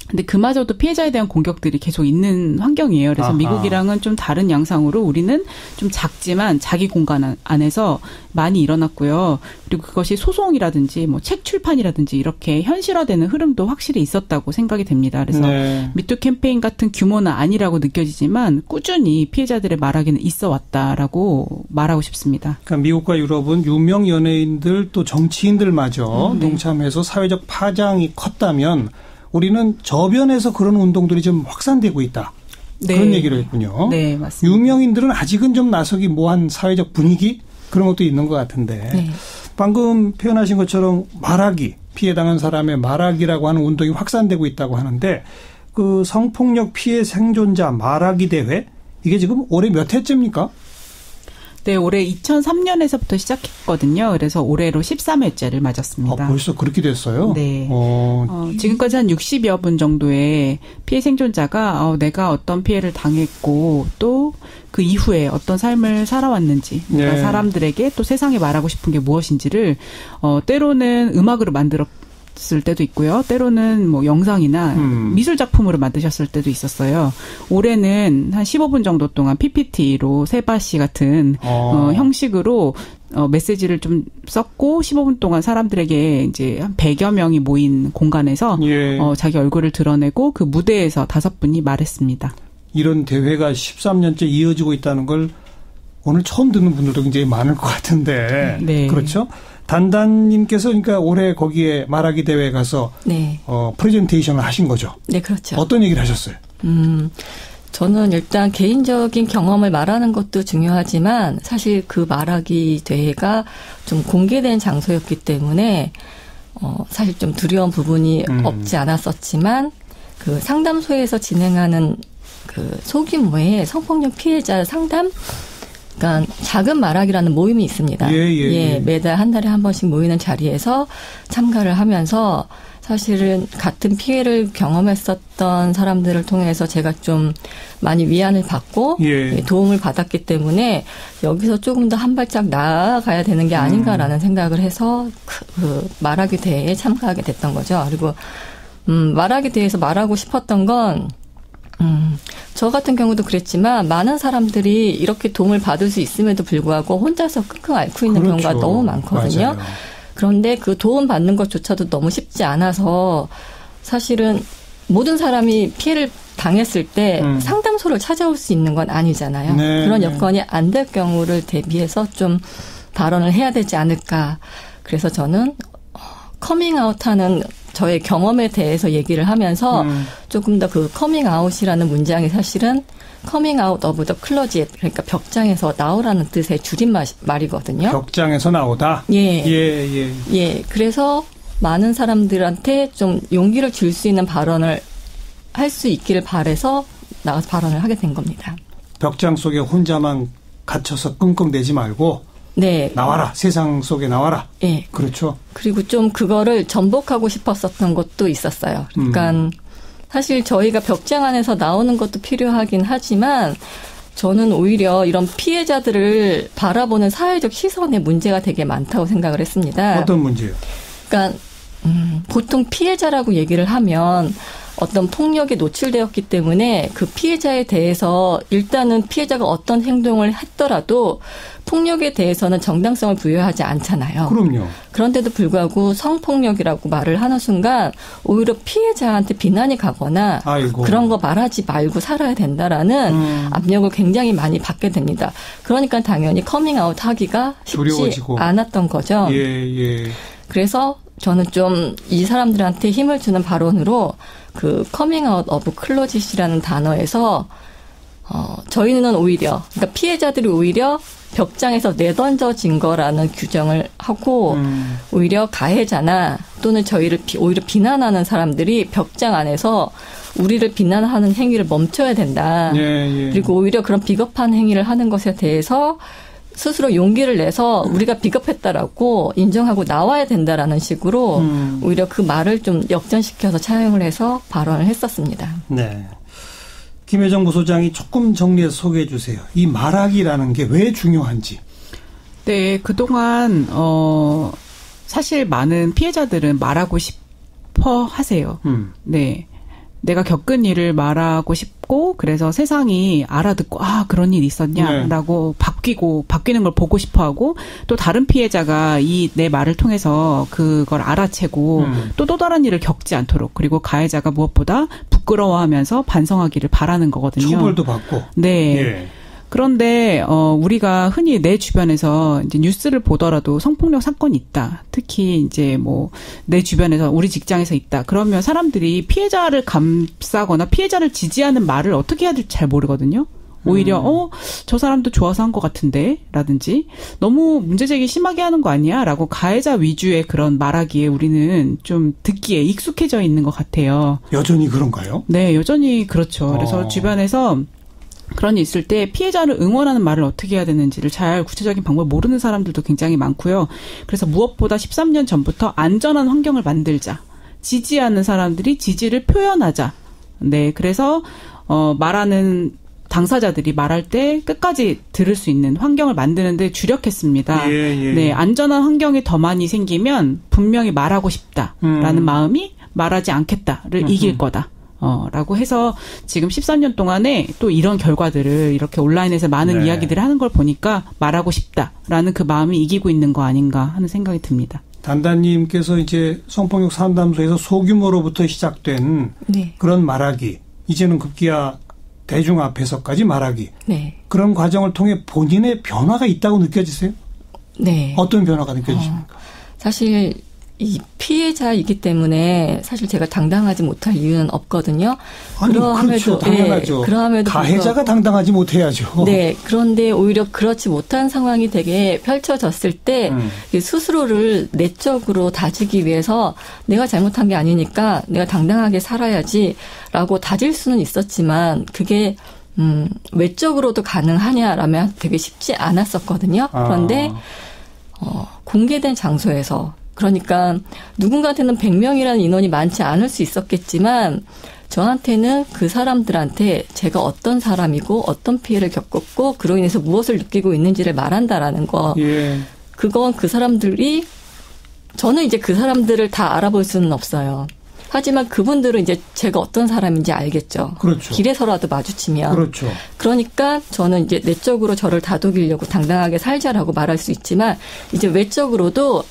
근데 그마저도 피해자에 대한 공격들이 계속 있는 환경이에요. 그래서 미국이랑은 좀 다른 양상으로 우리는 좀 작지만 자기 공간 안에서 많이 일어났고요. 그리고 그것이 소송이라든지 뭐 책 출판이라든지 이렇게 현실화되는 흐름도 확실히 있었다고 생각이 됩니다. 그래서 네. 미투 캠페인 같은 규모는 아니라고 느껴지지만 꾸준히 피해자들의 말하기는 있어 왔다라고 말하고 싶습니다. 그러니까 미국과 유럽은 유명 연예인들 또 정치인들마저 동참해서 사회적 파장이 컸다면 우리는 저변에서 그런 운동들이 좀 확산되고 있다. 네. 그런 얘기를 했군요. 네, 맞습니다. 유명인들은 아직은 좀 나서기 뭐한 사회적 분위기 그런 것도 있는 것 같은데 네. 방금 표현하신 것처럼 말하기, 피해당한 사람의 말하기라고 하는 운동이 확산되고 있다고 하는데 그 성폭력 피해 생존자 말하기 대회 이게 지금 올해 몇 회째입니까? 네, 올해 2003년에서부터 시작했거든요. 그래서 올해로 13회째를 맞았습니다. 벌써 그렇게 됐어요? 네. 지금까지 한 60여 분 정도의 피해 생존자가 내가 어떤 피해를 당했고 또 그 이후에 어떤 삶을 살아왔는지 그러니까 네. 사람들에게 또 세상에 말하고 싶은 게 무엇인지를 때로는 음악으로 만들었을 때도 있고요. 때로는 뭐 영상이나 미술 작품으로 만드셨을 때도 있었어요. 올해는 한 15분 정도 동안 PPT로 세바시 같은 형식으로 메시지를 좀 썼고 15분 동안 사람들에게 이제 한 100여 명이 모인 공간에서 예. 자기 얼굴을 드러내고 그 무대에서 5분이 말했습니다. 이런 대회가 13년째 이어지고 있다는 걸 오늘 처음 듣는 분들도 굉장히 많을 것 같은데 네. 그렇죠? 단단님께서 그러니까 올해 거기에 말하기 대회에 가서 네. 프레젠테이션을 하신 거죠? 네, 그렇죠. 어떤 얘기를 하셨어요? 저는 일단 개인적인 경험을 말하는 것도 중요하지만 사실 그 말하기 대회가 좀 공개된 장소였기 때문에 사실 좀 두려운 부분이 없지 않았었지만 그 상담소에서 진행하는 그 소규모의 성폭력 피해자 상담 그러니까 작은 말하기라는 모임이 있습니다. 예, 매달 한 달에 한 번씩 모이는 자리에서 참가를 하면서 사실은 같은 피해를 경험했었던 사람들을 통해서 제가 좀 많이 위안을 받고 예. 도움을 받았기 때문에 여기서 조금 더 한 발짝 나아가야 되는 게 아닌가라는 생각을 해서 그 말하기 대회에 참가하게 됐던 거죠. 그리고 말하기 대회에서 말하고 싶었던 건 저 같은 경우도 그랬지만 많은 사람들이 이렇게 도움을 받을 수 있음에도 불구하고 혼자서 끙끙 앓고 있는 그렇죠. 경우가 너무 많거든요. 맞아요. 그런데 그 도움 받는 것조차도 너무 쉽지 않아서 사실은 모든 사람이 피해를 당했을 때 상담소를 찾아올 수 있는 건 아니잖아요. 네. 그런 여건이 안 될 경우를 대비해서 좀 발언을 해야 되지 않을까. 그래서 저는 커밍아웃하는 저의 경험에 대해서 얘기를 하면서 조금 더 그 커밍아웃이라는 문장이 사실은 커밍아웃 오브 더 클로짓, 그러니까 벽장에서 나오라는 뜻의 줄임말이거든요. 벽장에서 나오다? 예. 그래서 많은 사람들한테 좀 용기를 줄 수 있는 발언을 할 수 있기를 바라서 나가서 발언을 하게 된 겁니다. 벽장 속에 혼자만 갇혀서 끙끙대지 말고 네. 나와라. 세상 속에 나와라. 예. 그렇죠. 그리고 좀 그거를 전복하고 싶었었던 것도 있었어요. 그러니까 사실 저희가 벽장 안에서 나오는 것도 필요하긴 하지만 저는 오히려 이런 피해자들을 바라보는 사회적 시선에 문제가 되게 많다고 생각을 했습니다. 어떤 문제요? 그러니까 보통 피해자라고 얘기를 하면 어떤 폭력에 노출되었기 때문에 그 피해자에 대해서 일단은 피해자가 어떤 행동을 했더라도 폭력에 대해서는 정당성을 부여하지 않잖아요. 그럼요. 그런데도 불구하고 성폭력이라고 말을 하는 순간 오히려 피해자한테 비난이 가거나 아이고. 그런 거 말하지 말고 살아야 된다라는 압력을 굉장히 많이 받게 됩니다. 그러니까 당연히 커밍아웃 하기가 쉽지 두려워지고. 않았던 거죠. 예. 그래서 저는 좀 이 사람들한테 힘을 주는 발언으로 그 커밍아웃 오브 클로짓이라는 단어에서 저희는 오히려 그러니까 피해자들이 오히려 벽장에서 내던져진 거라는 규정을 하고 오히려 가해자나 또는 저희를 오히려 비난하는 사람들이 벽장 안에서 우리를 비난하는 행위를 멈춰야 된다. 예. 그리고 오히려 그런 비겁한 행위를 하는 것에 대해서 스스로 용기를 내서 우리가 비겁했다라고 인정하고 나와야 된다라는 식으로 오히려 그 말을 좀 역전시켜서 차용을 해서 발언을 했었습니다. 네. 김혜정 부소장이 조금 정리해서 소개해 주세요. 이 말하기라는 게 왜 중요한지. 네, 그동안 사실 많은 피해자들은 말하고 싶어 하세요. 네. 내가 겪은 일을 말하고 싶고 그래서 세상이 알아듣고 그런 일이 있었냐라고 바뀌는 걸 보고 싶어하고 또 다른 피해자가 이 내 말을 통해서 그걸 알아채고 또 다른 일을 겪지 않도록 그리고 가해자가 무엇보다 부끄러워하면서 반성하기를 바라는 거거든요. 처벌도 받고. 네. 예. 그런데 우리가 흔히 내 주변에서 이제 뉴스를 보더라도 성폭력 사건이 있다. 특히 이제 뭐 내 주변에서 우리 직장에서 있다. 그러면 사람들이 피해자를 감싸거나 피해자를 지지하는 말을 어떻게 해야 될지 잘 모르거든요. 오히려 저 사람도 좋아서 한 것 같은데 라든지 너무 문제제기 심하게 하는 거 아니야? 라고 가해자 위주의 그런 말하기에 우리는 좀 듣기에 익숙해져 있는 것 같아요. 여전히 그런가요? 네, 여전히 그렇죠. 그래서 주변에서 그런 일 있을 때 피해자를 응원하는 말을 어떻게 해야 되는지를 잘 구체적인 방법을 모르는 사람들도 굉장히 많고요. 그래서 무엇보다 13년 전부터 안전한 환경을 만들자. 지지하는 사람들이 지지를 표현하자. 네, 그래서 말하는 당사자들이 말할 때 끝까지 들을 수 있는 환경을 만드는 데 주력했습니다. 예. 네, 안전한 환경이 더 많이 생기면 분명히 말하고 싶다라는 마음이 말하지 않겠다를 이길 거다. 라고 해서 지금 13년 동안에 또 이런 결과들을 이렇게 온라인에서 많은 이야기들을 하는 걸 보니까 말하고 싶다라는 그 마음이 이기고 있는 거 아닌가 하는 생각이 듭니다. 단단님께서 이제 성폭력 상담소에서 소규모로부터 시작된 그런 말하기, 이제는 급기야 대중 앞에서까지 말하기. 네. 그런 과정을 통해 본인의 변화가 있다고 느껴지세요? 네. 어떤 변화가 느껴지십니까? 사실 이 피해자이기 때문에 사실 제가 당당하지 못할 이유는 없거든요. 아니, 그렇죠. 당연하죠. 그럼에도 가해자가 당당하지 못해야죠. 네. 그런데 오히려 그렇지 못한 상황이 되게 펼쳐졌을 때 스스로를 내적으로 다지기 위해서 내가 잘못한 게 아니니까 내가 당당하게 살아야지라고 다질 수는 있었지만 그게 외적으로도 가능하냐라면 되게 쉽지 않았었거든요. 그런데 공개된 장소에서 그러니까 누군가한테는 100명이라는 인원이 많지 않을 수 있었겠지만 저한테는 그 사람들한테 제가 어떤 사람이고 어떤 피해를 겪었고 그로 인해서 무엇을 느끼고 있는지를 말한다라는 거. 예. 그건 그 사람들이 저는 이제 그 사람들을 다 알아볼 수는 없어요. 하지만 그분들은 이제 제가 어떤 사람인지 알겠죠. 그렇죠. 길에서라도 마주치면. 그렇죠. 그러니까 저는 이제 내적으로 저를 다독이려고 당당하게 살자라고 말할 수 있지만 이제 외적으로도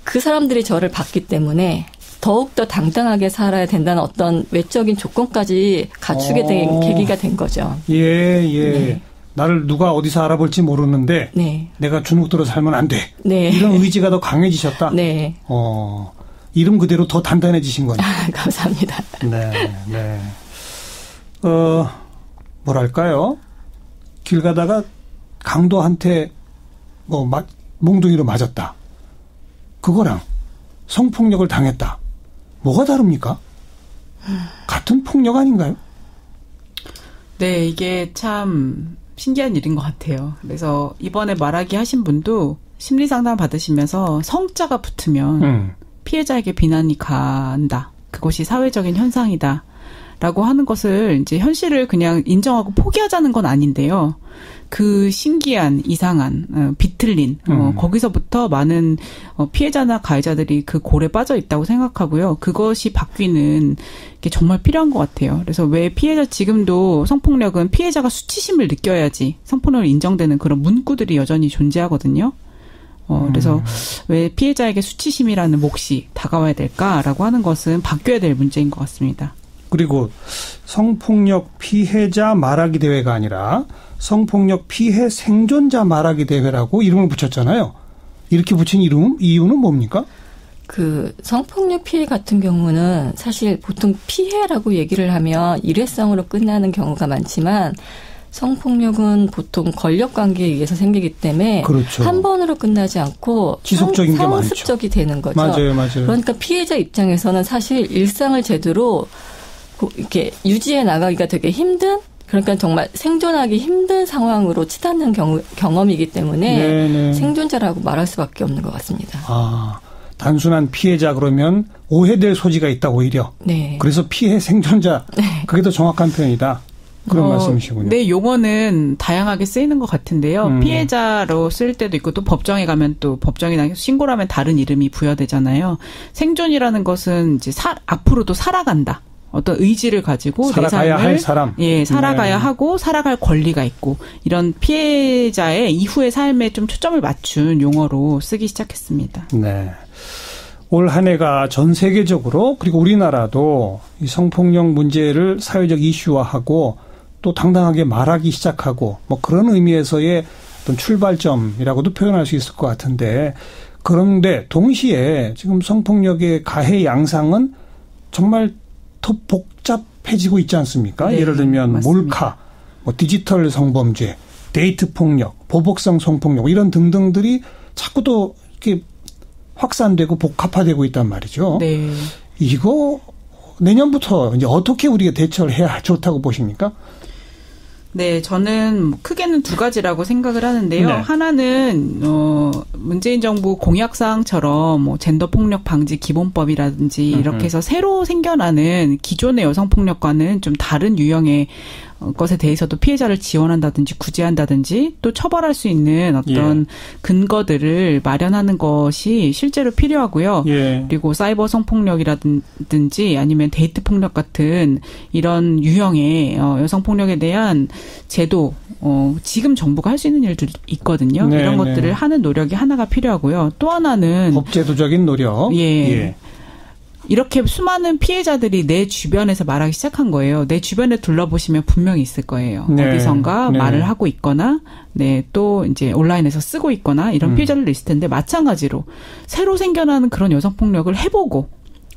그 사람들이 저를 봤기 때문에 더욱더 당당하게 살아야 된다는 어떤 외적인 조건까지 갖추게 된 계기가 된 거죠. 예. 네. 나를 누가 어디서 알아볼지 모르는데 네. 내가 주눅들어 살면 안 돼. 네. 이런 의지가 더 강해지셨다. 네. 이름 그대로 더 단단해지신 거죠. 감사합니다. 네. 뭐랄까요? 길 가다가 강도한테 몽둥이로 맞았다. 그거랑 성폭력을 당했다. 뭐가 다릅니까? 같은 폭력 아닌가요? 네, 이게 참 신기한 일인 것 같아요. 그래서 이번에 말하기 하신 분도 심리상담 받으시면서 성자가 붙으면 피해자에게 비난이 간다. 그것이 사회적인 현상이다. 라고 하는 것을 이제 현실을 그냥 인정하고 포기하자는 건 아닌데요. 그 신기한, 이상한, 비틀린, 거기서부터 많은 피해자나 가해자들이 그 골에 빠져 있다고 생각하고요. 그것이 바뀌는 게 정말 필요한 것 같아요. 그래서 왜 지금도 성폭력은 피해자가 수치심을 느껴야지 성폭력을 인정되는 그런 문구들이 여전히 존재하거든요. 그래서 왜 피해자에게 수치심이라는 몫이 다가와야 될까라고 하는 것은 바뀌어야 될 문제인 것 같습니다. 그리고 성폭력 피해자 말하기 대회가 아니라 성폭력 피해 생존자 말하기 대회라고 이름을 붙였잖아요. 이렇게 붙인 이유는 뭡니까? 그 성폭력 피해 같은 경우는 사실 보통 피해라고 얘기를 하면 일회성으로 끝나는 경우가 많지만 성폭력은 보통 권력관계에 의해서 생기기 때문에 그렇죠. 한 번으로 끝나지 않고 지속적인 게 많죠. 상습적이 되는 거죠. 맞아요. 그러니까 피해자 입장에서는 사실 일상을 제대로 이렇게 유지해 나가기가 되게 힘든, 그러니까 정말 생존하기 힘든 상황으로 치닫는 경험이기 때문에 네네. 생존자라고 말할 수밖에 없는 것 같습니다. 단순한 피해자 그러면 오해될 소지가 있다 오히려. 네. 그래서 피해 생존자. 네. 그게 더 정확한 표현이다. 그런 말씀이시군요. 네, 용어는 다양하게 쓰이는 것 같은데요. 피해자로 쓸 때도 있고 또 법정에 가면 또 법정이나 신고를 하면 다른 이름이 부여되잖아요. 생존이라는 것은 이제 앞으로도 살아간다. 어떤 의지를 가지고 살아가야 내 삶을 할 사람. 살아가야 하고 살아갈 권리가 있고 이런 피해자의 이후의 삶에 좀 초점을 맞춘 용어로 쓰기 시작했습니다. 네. 올 한 해가 전 세계적으로 그리고 우리나라도 이 성폭력 문제를 사회적 이슈화하고 또 당당하게 말하기 시작하고 뭐 그런 의미에서의 어떤 출발점이라고도 표현할 수 있을 것 같은데 그런데 동시에 지금 성폭력의 가해 양상은 정말 더 복잡해지고 있지 않습니까? 네, 예를 들면 맞습니다. 몰카, 뭐 디지털 성범죄, 데이트 폭력, 보복성 성폭력 이런 등등들이 자꾸 또 이렇게 확산되고 복합화되고 있단 말이죠. 네. 이거 내년부터 이제 어떻게 우리가 대처를 해야 좋다고 보십니까? 네, 저는 크게는 두 가지라고 생각을 하는데요. 네. 하나는 문재인 정부 공약사항처럼 뭐 젠더 폭력 방지 기본법이라든지 이렇게 해서 새로 생겨나는 기존의 여성 폭력과는 좀 다른 유형의 것에 대해서도 피해자를 지원한다든지 구제한다든지 또 처벌할 수 있는 어떤 근거들을 마련하는 것이 실제로 필요하고요. 그리고 사이버 성폭력이라든지 아니면 데이트 폭력 같은 이런 유형의 여성 폭력에 대한 제도 지금 정부가 할 수 있는 일들이 있거든요. 이런 것들을 하는 노력이 하나가 필요하고요. 또 하나는 법제도적인 노력. 이렇게 수많은 피해자들이 내 주변에서 말하기 시작한 거예요. 내 주변에 둘러보시면 분명히 있을 거예요. 어디선가 말을 하고 있거나, 또 이제 온라인에서 쓰고 있거나 이런 피해자들도 있을 텐데 마찬가지로 새로 생겨나는 그런 여성폭력을 해보고,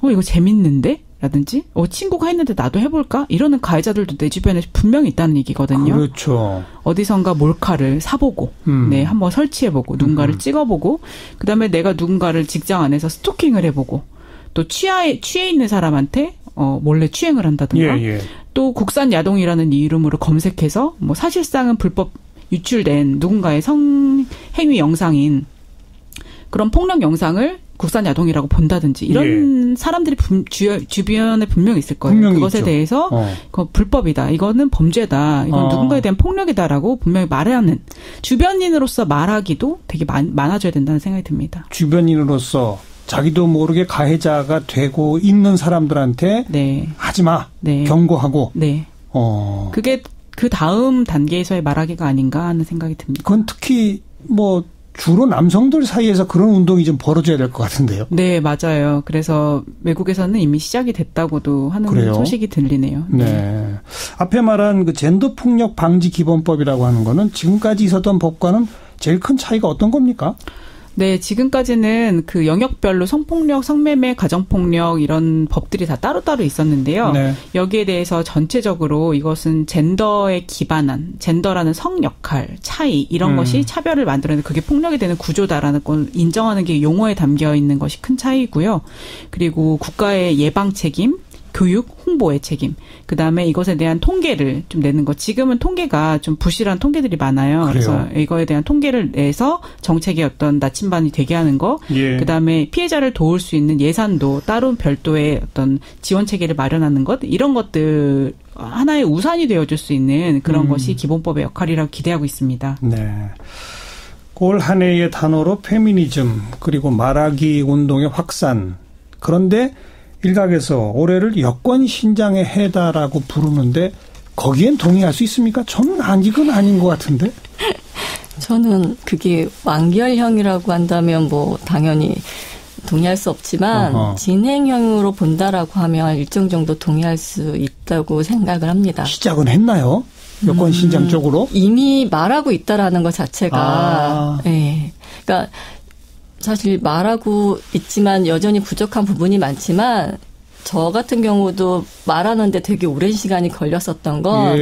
이거 재밌는데? 라든지, 친구가 했는데 나도 해볼까? 이러는 가해자들도 내 주변에 분명히 있다는 얘기거든요. 그렇죠. 어디선가 몰카를 사보고, 한번 설치해보고, 누군가를 찍어보고, 그 다음에 내가 누군가를 직장 안에서 스토킹을 해보고, 또 취해 있는 사람한테 몰래 추행을 한다든가 또 국산 야동이라는 이름으로 검색해서 뭐 사실상은 불법 유출된 누군가의 성행위 영상인 그런 폭력 영상을 국산 야동이라고 본다든지 이런 사람들이 주변에 분명히 있을 거예요. 분명히 그것에 있죠. 대해서 불법이다. 이거는 범죄다. 이건 누군가에 대한 폭력이다라고 분명히 말하는 주변인으로서 말하기도 되게 많아져야 된다는 생각이 듭니다. 주변인으로서 자기도 모르게 가해자가 되고 있는 사람들한테 하지 마. 경고하고. 그게 그 다음 단계에서의 말하기가 아닌가 하는 생각이 듭니다. 그건 특히 뭐 주로 남성들 사이에서 그런 운동이 좀 벌어져야 될 것 같은데요. 네, 맞아요. 그래서 외국에서는 이미 시작이 됐다고도 하는 그래요? 소식이 들리네요. 네. 앞에 말한 그 젠더 폭력 방지 기본법이라고 하는 거는 지금까지 있었던 법과는 제일 큰 차이가 어떤 겁니까? 네, 지금까지는 그 영역별로 성폭력, 성매매, 가정폭력 이런 법들이 다 따로따로 있었는데요. 네. 여기에 대해서 전체적으로 이것은 젠더에 기반한 젠더라는 성 역할, 차이 이런 것이 차별을 만들어내는 그게 폭력이 되는 구조다라는 걸 인정하는 게 용어에 담겨 있는 것이 큰 차이고요. 그리고 국가의 예방 책임, 교육, 홍보의 책임, 그다음에 이것에 대한 통계를 좀 내는 것. 지금은 통계가 좀 부실한 통계들이 많아요. 그래요? 그래서 이거에 대한 통계를 내서 정책의 어떤 나침반이 되게 하는 거. 예. 그다음에 피해자를 도울 수 있는 예산도 따로 별도의 어떤 지원 체계를 마련하는 것. 이런 것들 하나의 우산이 되어줄 수 있는 그런 것이 기본법의 역할이라고 기대하고 있습니다. 네. 올 한 해의 단어로 페미니즘 그리고 말하기 운동의 확산. 그런데 일각에서 올해를 여권 신장의 해다라고 부르는데 거기엔 동의할 수 있습니까? 저는 아직은 아닌 것 같은데. 저는 그게 완결형이라고 한다면 뭐 당연히 동의할 수 없지만 진행형으로 본다라고 하면 일정 정도 동의할 수 있다고 생각을 합니다. 시작은 했나요? 여권 신장 쪽으로? 이미 말하고 있다라는 것 자체가. 네. 그러니까 사실 말하고 있지만 여전히 부족한 부분이 많지만 저 같은 경우도 말하는데 되게 오랜 시간이 걸렸었던 건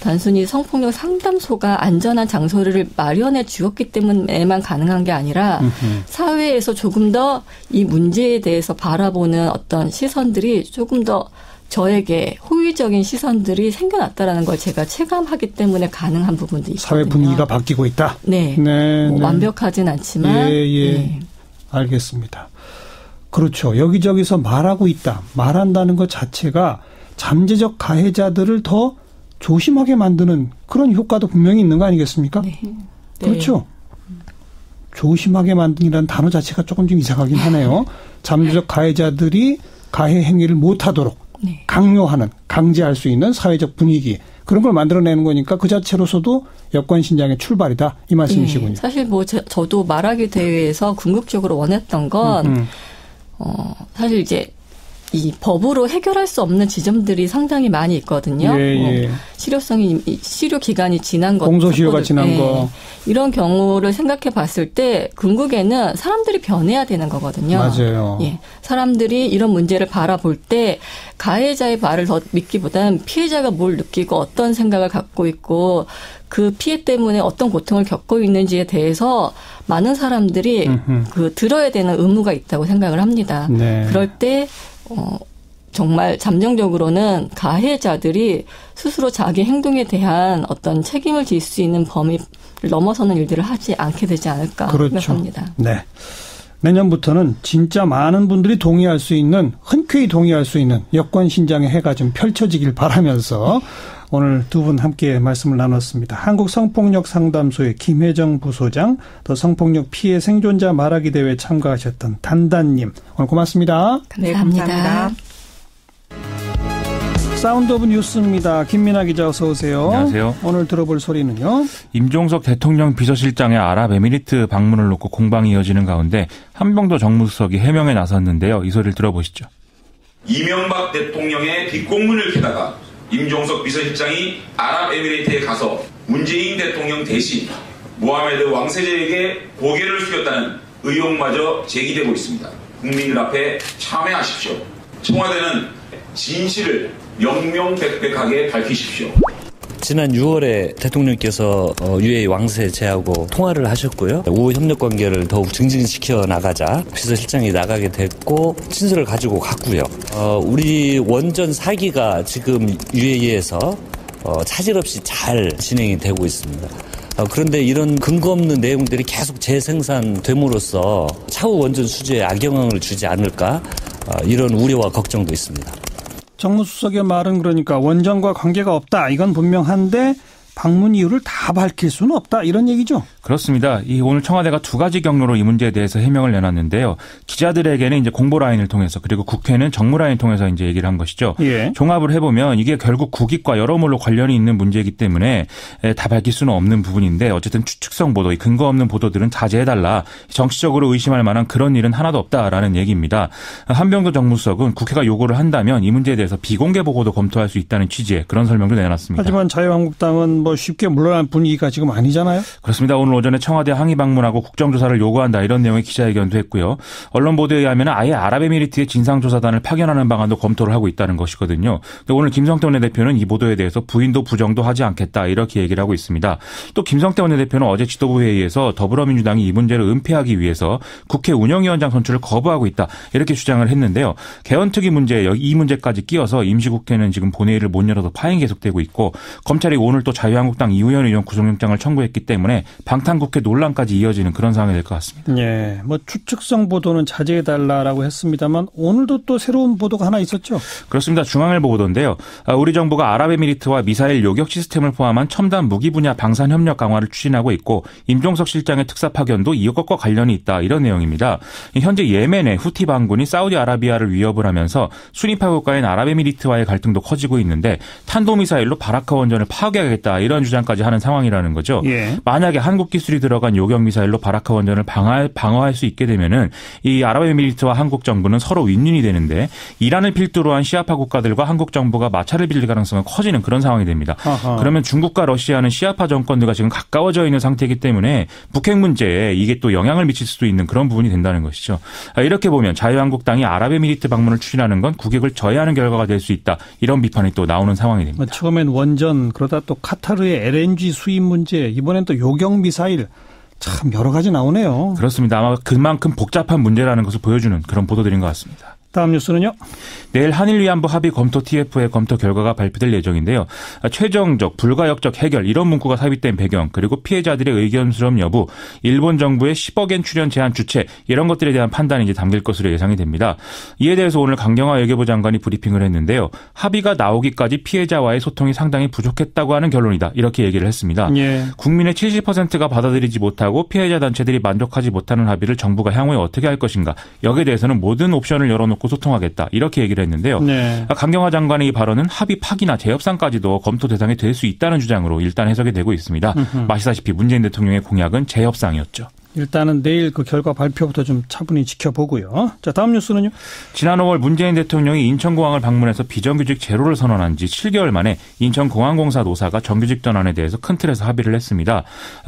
단순히 성폭력 상담소가 안전한 장소를 마련해 주었기 때문에만 가능한 게 아니라 사회에서 조금 더 이 문제에 대해서 바라보는 어떤 시선들이 조금 더 저에게 호의적인 시선들이 생겨났다라는 걸 제가 체감하기 때문에 가능한 부분도 있거든요. 사회 분위기가 바뀌고 있다? 네. 네, 뭐 네. 완벽하진 않지만. 네. 알겠습니다. 그렇죠. 여기저기서 말하고 있다. 말한다는 것 자체가 잠재적 가해자들을 더 조심하게 만드는 그런 효과도 분명히 있는 거 아니겠습니까? 네. 그렇죠. 조심하게 만든이라는 단어 자체가 조금 좀 이상하긴 하네요. 잠재적 가해자들이 가해 행위를 못하도록 강요하는, 강제할 수 있는 사회적 분위기 그런 걸 만들어내는 거니까 그 자체로서도 여권 신장의 출발이다 이 말씀이시군요. 사실 뭐 저도 말하기 대회에서 궁극적으로 원했던 건 사실 이제 이 법으로 해결할 수 없는 지점들이 상당히 많이 있거든요. 실효 기간이 지난 것, 공소시효가 지난 거 이런 경우를 생각해 봤을 때 궁극에는 사람들이 변해야 되는 거거든요. 맞아요. 사람들이 이런 문제를 바라볼 때 가해자의 말을 더 믿기보다는 피해자가 뭘 느끼고 어떤 생각을 갖고 있고 그 피해 때문에 어떤 고통을 겪고 있는지에 대해서 많은 사람들이 그 들어야 되는 의무가 있다고 생각을 합니다. 네. 그럴 때 정말 잠정적으로는 가해자들이 스스로 자기 행동에 대한 어떤 책임을 질 수 있는 범위를 넘어서는 일들을 하지 않게 되지 않을까 생각합니다. 네. 내년부터는 진짜 많은 분들이 동의할 수 있는, 흔쾌히 동의할 수 있는 여권 신장의 해가 좀 펼쳐지길 바라면서 오늘 두 분 함께 말씀을 나눴습니다. 한국성폭력상담소의 김혜정 부소장, 또 성폭력 피해 생존자 말하기 대회에 참가하셨던 단단님, 오늘 고맙습니다. 감사합니다. 네, 감사합니다. 사운드 오브 뉴스입니다. 김민아 기자 어서 오세요. 안녕하세요. 오늘 들어볼 소리는요. 임종석 대통령 비서실장의 아랍에미리트 방문을 놓고 공방이 이어지는 가운데 한병도 정무수석이 해명에 나섰는데요. 이 소리를 들어보시죠. 이명박 대통령의 뒷공문을 캐다가 임종석 비서실장이 아랍에미리트에 가서 문재인 대통령 대신 모하메드 왕세자에게 고개를 숙였다는 의혹마저 제기되고 있습니다. 국민들 앞에 참회하십시오. 청와대는 진실을 명명백백하게 밝히십시오. 지난 6월에 대통령께서 UAE 왕세제하고 통화를 하셨고요. 우호 협력 관계를 더욱 증진시켜 나가자 비서실장이 나가게 됐고 친서를 가지고 갔고요. 우리 원전 4기가 지금 UAE에서 차질 없이 잘 진행이 되고 있습니다. 그런데 이런 근거 없는 내용들이 계속 재생산됨으로써 차후 원전 수주에 악영향을 주지 않을까 이런 우려와 걱정도 있습니다. 정무수석의 말은 그러니까 원전과 관계가 없다. 이건 분명한데 방문 이유를 다 밝힐 수는 없다 이런 얘기죠. 그렇습니다. 오늘 청와대가 두 가지 경로로 이 문제에 대해서 해명을 내놨는데요. 기자들에게는 이제 공보 라인을 통해서 그리고 국회는 정무 라인을 통해서 이제 얘기를 한 것이죠. 예. 종합을 해보면 이게 결국 국익과 여러모로 관련이 있는 문제이기 때문에 다 밝힐 수는 없는 부분인데 어쨌든 추측성 보도, 근거 없는 보도들은 자제해달라. 정치적으로 의심할 만한 그런 일은 하나도 없다라는 얘기입니다. 한병도 정무수석은 국회가 요구를 한다면 이 문제에 대해서 비공개 보고도 검토할 수 있다는 취지의 그런 설명도 내놨습니다. 하지만 자유한국당은 뭐 쉽게 물러날 분위기가 지금 아니잖아요. 그렇습니다. 오늘 오전에 청와대 항의 방문하고 국정조사를 요구한다 이런 내용의 기자회견도 했고요. 언론 보도에 의하면 아예 아랍에미리트의 진상조사단을 파견하는 방안도 검토를 하고 있다는 것이거든요. 근데 오늘 김성태 원내대표는 이 보도에 대해서 부인도 부정도 하지 않겠다 이렇게 얘기를 하고 있습니다. 또 김성태 원내대표는 어제 지도부 회의에서 더불어민주당이 이 문제를 은폐하기 위해서 국회 운영위원장 선출을 거부하고 있다 이렇게 주장을 했는데요. 개헌특위 문제 이 문제까지 끼어서 임시국회는 지금 본회의를 못 열어서 파행이 계속되고 있고 검찰이 오늘 또 자유한국당 이우현 의원 구속영장을 청구했기 때문에 방탄국회 논란까지 이어지는 그런 상황이 될 것 같습니다. 예, 뭐 추측성 보도는 자제해달라라고 했습니다만 오늘도 또 새로운 보도가 하나 있었죠? 그렇습니다. 중앙일보 보도인데요. 우리 정부가 아랍에미리트와 미사일 요격 시스템을 포함한 첨단 무기 분야 방산 협력 강화를 추진하고 있고 임종석 실장의 특사 파견도 이것과 관련이 있다 이런 내용입니다. 현재 예멘의 후티 반군이 사우디아라비아를 위협을 하면서 순위파 국가인 아랍에미리트와의 갈등도 커지고 있는데 탄도미사일로 바라카 원전을 파괴하겠다 이런 주장까지 하는 상황이라는 거죠. 예. 만약에 한국 기술이 들어간 요격 미사일로 바라카 원전을 방어할 수 있게 되면은 이 아랍에미리트와 한국 정부는 서로 윈윈이 되는데 이란을 필두로 한 시아파 국가들과 한국 정부가 마찰을 빚을 가능성은 커지는 그런 상황이 됩니다. 아하. 그러면 중국과 러시아는 시아파 정권들과 지금 가까워져 있는 상태이기 때문에 북핵 문제에 이게 또 영향을 미칠 수도 있는 그런 부분이 된다는 것이죠. 이렇게 보면 자유한국당이 아랍에미리트 방문을 추진하는 건 국익을 저해하는 결과가 될 수 있다. 이런 비판이 또 나오는 상황이 됩니다. 처음엔 원전 그러다 또 카타르의 LNG 수입 문제 이번엔 또 요격 미사일 참 여러 가지 나오네요. 그렇습니다. 아마 그만큼 복잡한 문제라는 것을 보여주는 그런 보도들인 것 같습니다. 다음 뉴스는요. 내일 한일 위안부 합의 검토 TF의 검토 결과가 발표될 예정인데요. 최종적, 불가역적 해결 이런 문구가 삽입된 배경 그리고 피해자들의 의견 수렴 여부, 일본 정부의 10억엔 출연 제한 주체 이런 것들에 대한 판단이 이제 담길 것으로 예상이 됩니다. 이에 대해서 오늘 강경화 외교부 장관이 브리핑을 했는데요. 합의가 나오기까지 피해자와의 소통이 상당히 부족했다고 하는 결론이다. 이렇게 얘기를 했습니다. 예. 국민의 70%가 받아들이지 못하고 피해자 단체들이 만족하지 못하는 합의를 정부가 향후에 어떻게 할 것인가. 여기에 대해서는 모든 옵션을 열어놓고 소통하겠다 이렇게 얘기를 했는데요. 네. 강경화 장관의 이 발언은 합의 파기나 재협상까지도 검토 대상이 될 수 있다는 주장으로 일단 해석이 되고 있습니다. 마시다시피 문재인 대통령의 공약은 재협상이었죠. 일단은 내일 그 결과 발표부터 좀 차분히 지켜보고요. 자, 다음 뉴스는요. 지난 5월 문재인 대통령이 인천공항을 방문해서 비정규직 제로를 선언한 지 7개월 만에 인천공항공사 노사가 정규직 전환에 대해서 큰 틀에서 합의를 했습니다.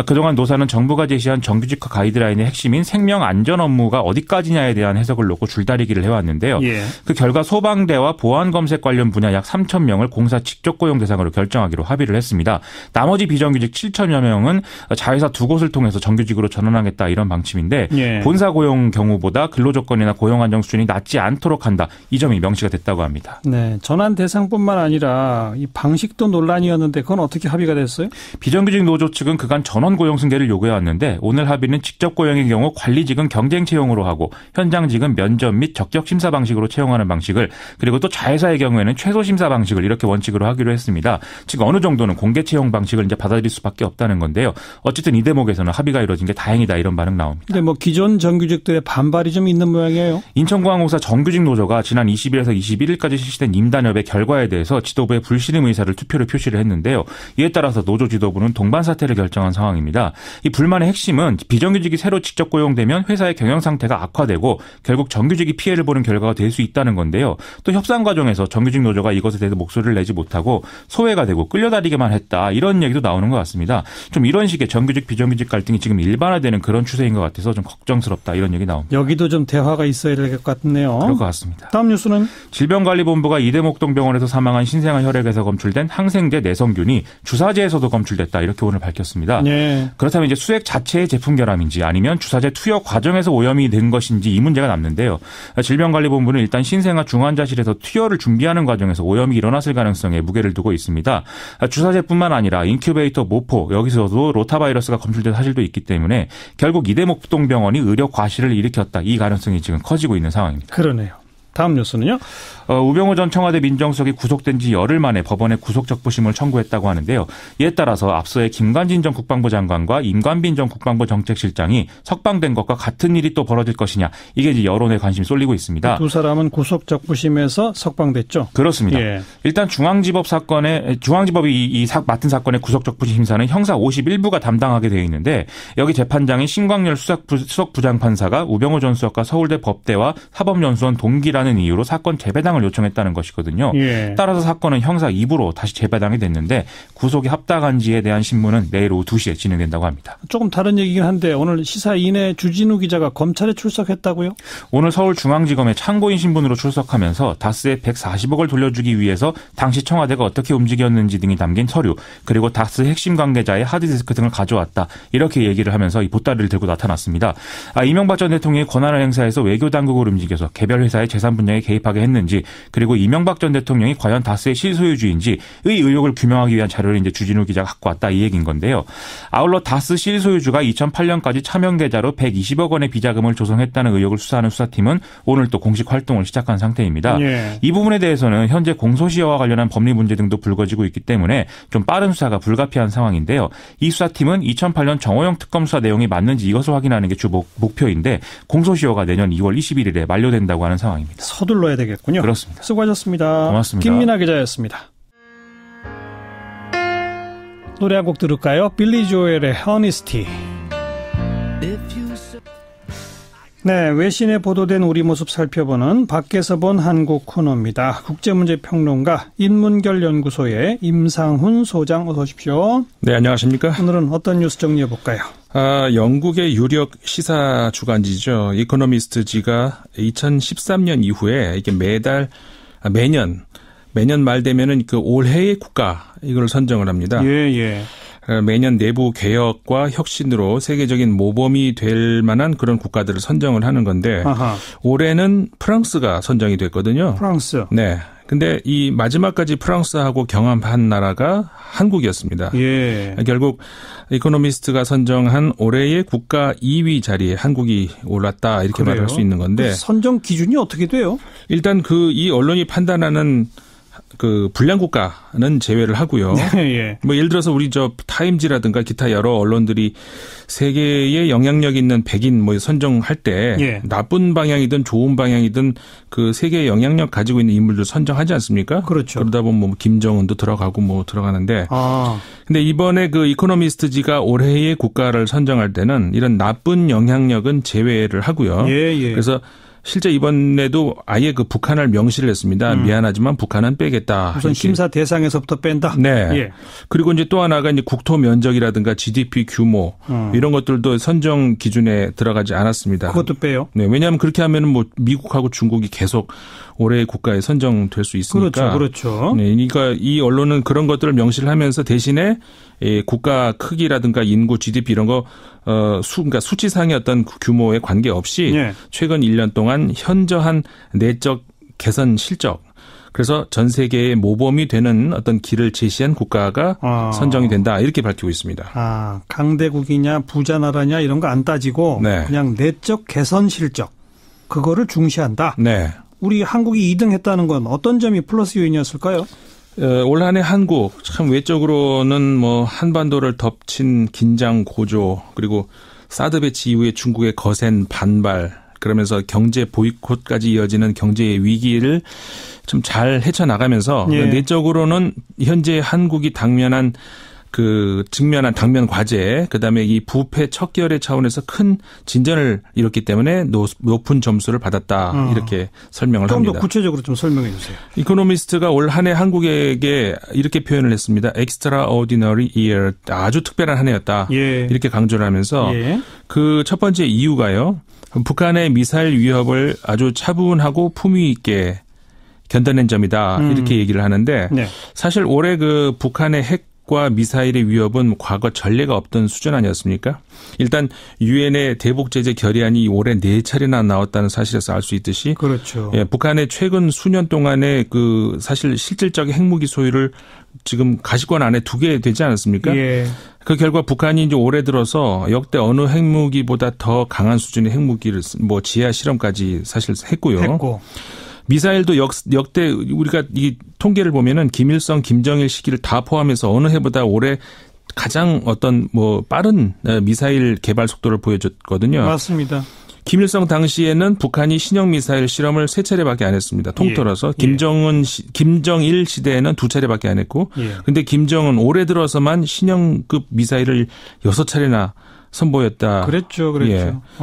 그동안 노사는 정부가 제시한 정규직화 가이드라인의 핵심인 생명 안전 업무가 어디까지냐에 대한 해석을 놓고 줄다리기를 해왔는데요. 예. 그 결과 소방대와 보안검색 관련 분야 약 3천 명을 공사 직접 고용 대상으로 결정하기로 합의를 했습니다. 나머지 비정규직 7천여 명은 자회사 두 곳을 통해서 정규직으로 전환하겠다. 이런 방침인데 예. 본사 고용 경우보다 근로조건이나 고용 안정 수준이 낮지 않도록 한다. 이 점이 명시가 됐다고 합니다. 네, 전환 대상뿐만 아니라 이 방식도 논란이었는데 그건 어떻게 합의가 됐어요? 비정규직 노조 측은 그간 전원 고용 승계를 요구해왔는데 오늘 합의는 직접 고용의 경우 관리직은 경쟁 채용으로 하고 현장직은 면접 및 적격 심사 방식으로 채용하는 방식을 그리고 또 자회사의 경우에는 최소 심사 방식을 이렇게 원칙으로 하기로 했습니다. 즉 어느 정도는 공개 채용 방식을 이제 받아들일 수밖에 없다는 건데요. 어쨌든 이 대목에서는 합의가 이루어진 게 다행이다. 이런 반응 나옵니다. 근데 뭐 기존 정규직들의 반발이 좀 있는 모양이에요. 인천공항공사 정규직 노조가 지난 20일에서 21일까지 실시된 임단협의 결과에 대해서 지도부의 불신임 의사를 투표로 표시를 했는데요. 이에 따라서 노조 지도부는 동반 사퇴를 결정한 상황입니다. 이 불만의 핵심은 비정규직이 새로 직접 고용되면 회사의 경영 상태가 악화되고 결국 정규직이 피해를 보는 결과가 될 수 있다는 건데요. 또 협상 과정에서 정규직 노조가 이것에 대해서 목소리를 내지 못하고 소외가 되고 끌려다니기만 했다. 이런 얘기도 나오는 것 같습니다. 좀 이런 식의 정규직 비정규직 갈등이 지금 일반화되는 그런 추세인 것 같아서 좀 걱정스럽다 이런 얘기 나옵니다. 여기도 좀 대화가 있어야 될 것 같네요. 그럴 것 같습니다. 다음 뉴스는 질병관리본부가 이대목동병원에서 사망한 신생아 혈액에서 검출된 항생제 내성균이 주사제에서도 검출됐다 이렇게 오늘 밝혔습니다. 네. 그렇다면 이제 수액 자체의 제품 결함인지 아니면 주사제 투여 과정에서 오염이 된 것인지 이 문제가 남는데요. 질병관리본부는 일단 신생아 중환자실에서 투여를 준비하는 과정에서 오염이 일어났을 가능성에 무게를 두고 있습니다. 주사제뿐만 아니라 인큐베이터 모포 여기서도 로타바이러스가 검출된 사실도 있기 때문에 결국 이대목동병원이 의료 과실을 일으켰다. 이 가능성이 지금 커지고 있는 상황입니다. 그러네요. 다음 뉴스는요? 우병우 전 청와대 민정수석이 구속된 지 열흘 만에 법원에 구속적부심을 청구했다고 하는데요. 이에 따라서 앞서의 김관진 전 국방부 장관과 임관빈 전 국방부 정책실장이 석방된 것과 같은 일이 또 벌어질 것이냐. 이게 이제 여론에 관심이 쏠리고 있습니다. 두 사람은 구속적부심에서 석방됐죠? 그렇습니다. 예. 일단 중앙지법이 맡은 사건의 구속적부심 심사는 형사 51부가 담당하게 되어 있는데 여기 재판장인 신광열 수석부장판사가 우병우 전 수석과 서울대 법대와 사법연수원 동기라는 이유로 사건 재배당을 요청했다는 것이거든요. 예. 따라서 사건은 형사 2부로 다시 재배당이 됐는데 구속이 합당한지에 대한 신문은 내일 오후 2시에 진행된다고 합니다. 조금 다른 얘기긴 한데 오늘 시사인의 주진우 기자가 검찰에 출석했다고요? 오늘 서울중앙지검에 참고인 신분으로 출석하면서 다스에 140억을 돌려주기 위해서 당시 청와대가 어떻게 움직였는지 등이 담긴 서류 그리고 다스 핵심 관계자의 하드디스크 등을 가져왔다. 이렇게 얘기를 하면서 이 보따리를 들고 나타났습니다. 이명박 전 대통령이 권한을 행사해서 외교당국을 움직여서 개별 회사의 재산 분양에 개입하게 했는지 그리고 이명박 전 대통령이 과연 다스의 실소유주인지의 의혹을 규명하기 위한 자료를 이제 주진우 기자가 갖고 왔다 이 얘기인 건데요. 아울러 다스 실소유주가 2008년까지 차명 계좌로 120억 원의 비자금을 조성했다는 의혹을 수사하는 수사팀은 오늘 또 공식 활동을 시작한 상태입니다. 예. 이 부분에 대해서는 현재 공소시효와 관련한 법리 문제 등도 불거지고 있기 때문에 좀 빠른 수사가 불가피한 상황인데요. 이 수사팀은 2008년 정호영 특검 수사 내용이 맞는지 이것을 확인하는 게 주 목표인데 공소시효가 내년 2월 21일에 만료된다고 하는 상황입니다. 서둘러야 되겠군요. 그렇습니다. 수고하셨습니다. 고맙습니다. 김민아 기자였습니다. 노래 한 곡 들을까요? 빌리 조엘의 Honesty. 네, 외신에 보도된 우리 모습 살펴보는 밖에서 본 한국 코너입니다. 국제문제평론가 인문결연구소의 임상훈 소장 어서 오십시오. 네, 안녕하십니까. 오늘은 어떤 뉴스 정리해 볼까요? 영국의 유력 시사 주간지죠. 이코노미스트지가 2013년 이후에 이게 매년 말 되면은 그 올해의 국가 이걸 선정을 합니다. 예. 매년 내부 개혁과 혁신으로 세계적인 모범이 될 만한 그런 국가들을 선정을 하는 건데 아하. 올해는 프랑스가 선정이 됐거든요. 프랑스. 네. 근데 이 마지막까지 프랑스하고 경합한 나라가 한국이었습니다. 예. 결국 이코노미스트가 선정한 올해의 국가 2위 자리에 한국이 올랐다 이렇게 그래요? 말할 수 있는 건데 선정 기준이 어떻게 돼요? 일단 이 언론이 판단하는 그 불량 국가는 제외를 하고요. 예. 뭐 예를 들어서 우리 타임지라든가 기타 여러 언론들이 세계에 영향력 있는 백인 선정할 때 예. 나쁜 방향이든 좋은 방향이든 그 세계에 영향력 가지고 있는 인물들 선정하지 않습니까? 그렇죠. 그러다 보면 김정은도 들어가고 들어가는데. 근데 이번에 그 이코노미스트지가 올해의 국가를 선정할 때는 이런 나쁜 영향력은 제외를 하고요. 예. 그래서 실제 이번에도 아예 그 북한을 명시를 했습니다. 미안하지만 북한은 빼겠다. 우선 이렇게. 심사 대상에서부터 뺀다. 네. 예. 그리고 이제 또 하나가 이제 국토 면적이라든가 GDP 규모 이런 것들도 선정 기준에 들어가지 않았습니다. 그것도 빼요. 네. 왜냐하면 그렇게 하면은 미국하고 중국이 계속 올해의 국가에 선정될 수 있으니까. 그렇죠. 네. 그러니까 이 언론은 그런 것들을 명시를 하면서 대신에 국가 크기라든가 인구, GDP 이런 거 그러니까 수치상의 어떤 규모에 관계없이 예. 최근 1년 동안 현저한 내적 개선 실적 그래서 전 세계의 모범이 되는 어떤 길을 제시한 국가가 선정이 된다 이렇게 밝히고 있습니다. 강대국이냐 부자 나라냐 이런 거 안 따지고 네. 그냥 내적 개선 실적 그거를 중시한다. 네. 우리 한국이 2등 했다는 건 어떤 점이 플러스 요인이었을까요? 올 한 해 한국 참 외적으로는 한반도를 덮친 긴장 고조 그리고 사드 배치 이후에 중국의 거센 반발 그러면서 경제 보이콧까지 이어지는 경제의 위기를 좀 잘 헤쳐나가면서 예. 내적으로는 현재 한국이 직면한 당면 과제, 그다음에 이 부패 척결의 차원에서 큰 진전을 이뤘기 때문에 높은 점수를 받았다. 이렇게 설명을 합니다. 좀 더 구체적으로 좀 설명해 주세요. 이코노미스트가 올 한 해 한국에게 이렇게 표현을 했습니다. Extraordinary year. 아주 특별한 한 해였다. 예. 이렇게 강조를 하면서 예. 그 첫 번째 이유가요. 북한의 미사일 위협을 아주 차분하고 품위 있게 견뎌낸 점이다. 이렇게 얘기를 하는데 네. 사실 올해 그 북한의 핵과 미사일의 위협은 과거 전례가 없던 수준 아니었습니까? 일단 유엔의 대북 제재 결의안이 올해 4차례나 나왔다는 사실에서 알 수 있듯이 그렇죠. 예, 북한의 최근 수년 동안의 그 사실 실질적인 핵무기 소유를 지금 가시권 안에 두게 되지 않았습니까? 예. 그 결과 북한이 이제 올해 들어서 역대 어느 핵무기보다 더 강한 수준의 핵무기를 지하 실험까지 사실 했고요. 미사일도 역대 우리가 이 통계를 보면은 김일성, 김정일 시기를 다 포함해서 어느 해보다 올해 가장 어떤 뭐 빠른 미사일 개발 속도를 보여줬거든요. 맞습니다. 김일성 당시에는 북한이 신형 미사일 실험을 3차례밖에 안 했습니다. 통틀어서 김정일 시대에는 2차례밖에 안 했고, 근데 김정은 올해 들어서만 신형급 미사일을 6차례나 선보였다. 그랬죠.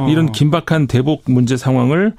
이런 긴박한 대북 문제 상황을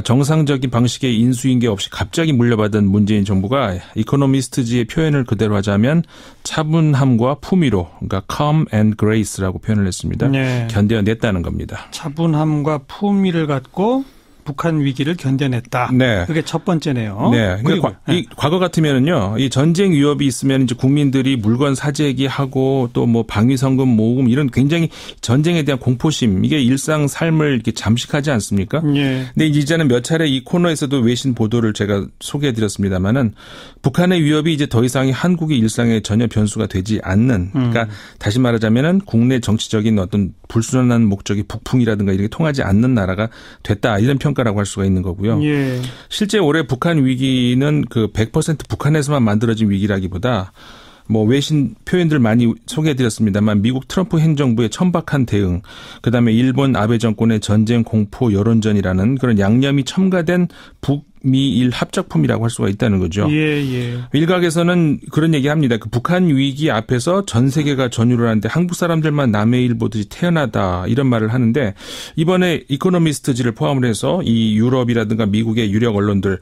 정상적인 방식의 인수인계 없이 갑자기 물려받은 문재인 정부가 이코노미스트지의 표현을 그대로 하자면 차분함과 품위로, 그러니까 calm and grace라고 표현을 했습니다. 네. 견뎌냈다는 겁니다. 차분함과 품위를 갖고 북한 위기를 견뎌냈다. 네. 그게 첫 번째네요. 네. 그리고 과거 같으면은요, 이 전쟁 위협이 있으면 이제 국민들이 물건 사재기하고 또 뭐 방위성금 모금 이런 굉장히 전쟁에 대한 공포심, 이게 일상 삶을 이렇게 잠식하지 않습니까? 네. 근데 이제는 몇 차례 이 코너에서도 외신 보도를 제가 소개해드렸습니다만은 북한의 위협이 이제 더 이상 한국의 일상에 전혀 변수가 되지 않는, 그러니까 다시 말하자면은 국내 정치적인 어떤 불순한 목적이 북풍이라든가 이렇게 통하지 않는 나라가 됐다, 이런 평가라고 할 수가 있는 거고요. 예. 실제 올해 북한 위기는 그 100% 북한에서만 만들어진 위기라기보다 뭐 외신 표현들 많이 소개해드렸습니다만 미국 트럼프 행정부의 천박한 대응, 그다음에 일본 아베 정권의 전쟁 공포 여론전이라는 그런 양념이 첨가된 북미일 합작품이라고 할 수가 있다는 거죠. 예. 일각에서는 그런 얘기합니다. 그 북한 위기 앞에서 전 세계가 전율을 하는데 한국 사람들만 남의 일 보듯이 태어나다, 이런 말을 하는데, 이번에 이코노미스트지를 포함을 해서 이 유럽이라든가 미국의 유력 언론들,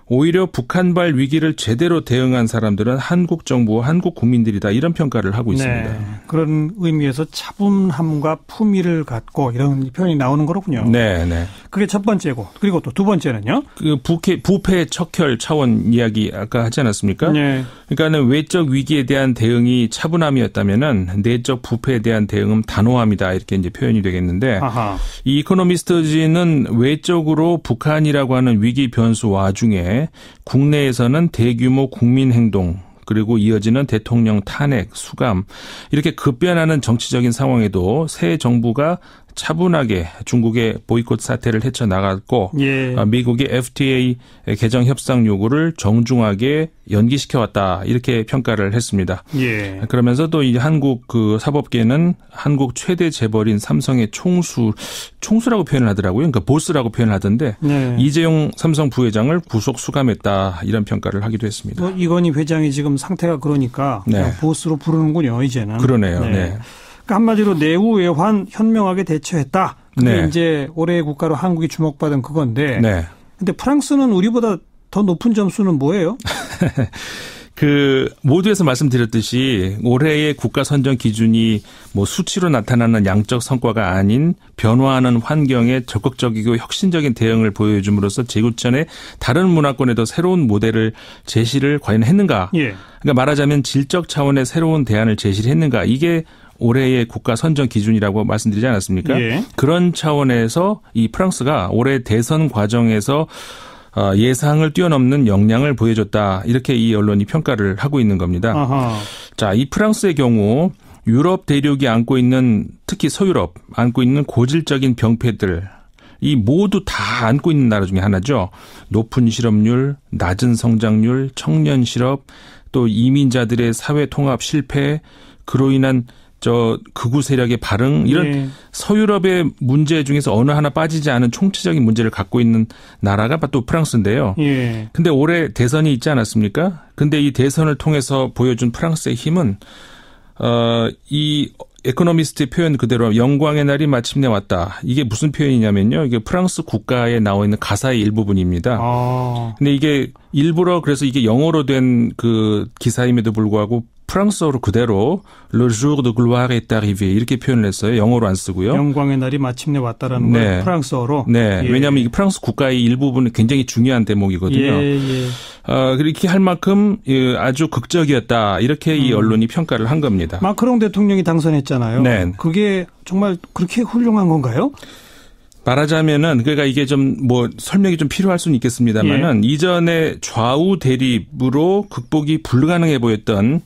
오히려 북한발 위기를 제대로 대응한 사람들은 한국 정부와 한국 국민들이다, 이런 평가를 하고 있습니다. 네. 그런 의미에서 차분함과 품위를 갖고 이런 표현이 나오는 거로군요. 네. 그게 첫 번째고, 그리고 또 두 번째는요? 그 부패 척결 차원 이야기 아까 하지 않았습니까? 네. 그러니까는 외적 위기에 대한 대응이 차분함이었다면은 내적 부패에 대한 대응은 단호함이다, 이렇게 이제 표현이 되겠는데, 아하. 이 이코노미스트지는 외적으로 북한이라고 하는 위기 변수 와중에 국내에서는 대규모 국민행동, 그리고 이어지는 대통령 탄핵, 수감, 이렇게 급변하는 정치적인 상황에도 새 정부가 차분하게 중국의 보이콧 사태를 헤쳐나갔고, 미국의 FTA 개정 협상 요구를 정중하게 연기시켜왔다, 이렇게 평가를 했습니다. 그러면서 또 이 한국 그 사법계는 한국 최대 재벌인 삼성의 총수라고 표현을 하더라고요. 그러니까 보스라고 표현을 하던데, 이재용 삼성 부회장을 구속 수감했다, 이런 평가를 하기도 했습니다. 이건희 회장이 지금 상태가 그러니까 보스로 부르는군요, 이제는. 그러네요. 그러니까 한마디로 내후 외환 현명하게 대처했다. 그게 이제 올해의 국가로 한국이 주목받은 그건데. 근데 프랑스는 우리보다 더 높은 점수는 뭐예요? 모두에서 말씀드렸듯이 올해의 국가 선정 기준이 뭐 수치로 나타나는 양적 성과가 아닌 변화하는 환경에 적극적이고 혁신적인 대응을 보여줌으로써 제구천의 다른 문화권에도 새로운 모델을 제시를 과연 했는가? 그러니까 말하자면 질적 차원의 새로운 대안을 제시를 했는가? 이게 올해의 국가 선정 기준이라고 말씀드리지 않았습니까? 그런 차원에서 이 프랑스가 올해 대선 과정에서 예상을 뛰어넘는 역량을 보여줬다, 이렇게 이 언론이 평가를 하고 있는 겁니다. 아하. 자, 이 프랑스의 경우 유럽 대륙이 안고 있는, 특히 서유럽 안고 있는 고질적인 병폐들, 이 모두 다 안고 있는 나라 중에 하나죠. 높은 실업률, 낮은 성장률, 청년 실업, 또 이민자들의 사회 통합 실패, 그로 인한 극우 세력의 발흥, 이런 서유럽의 문제 중에서 어느 하나 빠지지 않은 총체적인 문제를 갖고 있는 나라가 또 프랑스인데요. 근데 올해 대선이 있지 않았습니까? 근데 이 대선을 통해서 보여준 프랑스의 힘은 이 에코노미스트의 표현 그대로 영광의 날이 마침내 왔다. 이게 무슨 표현이냐면요. 이게 프랑스 국가에 나와 있는 가사의 일부분입니다. 근데 이게 일부러, 그래서 이게 영어로 된 그 기사임에도 불구하고 프랑스어로 그대로 Le jour de gloire est arrivé, 이렇게 표현을 했어요. 영어로 안 쓰고요. 영광의 날이 마침내 왔다라는 걸 프랑스어로. 왜냐하면 이게 프랑스 국가의 일부분은 굉장히 중요한 대목이거든요. 그렇게 할 만큼 아주 극적이었다, 이렇게 이 언론이 평가를 한 겁니다. 마크롱 대통령이 당선했잖아요. 그게 정말 그렇게 훌륭한 건가요? 말하자면은, 그러니까 이게 좀 뭐 설명이 좀 필요할 수는 있겠습니다만은, 이전에 좌우 대립으로 극복이 불가능해 보였던,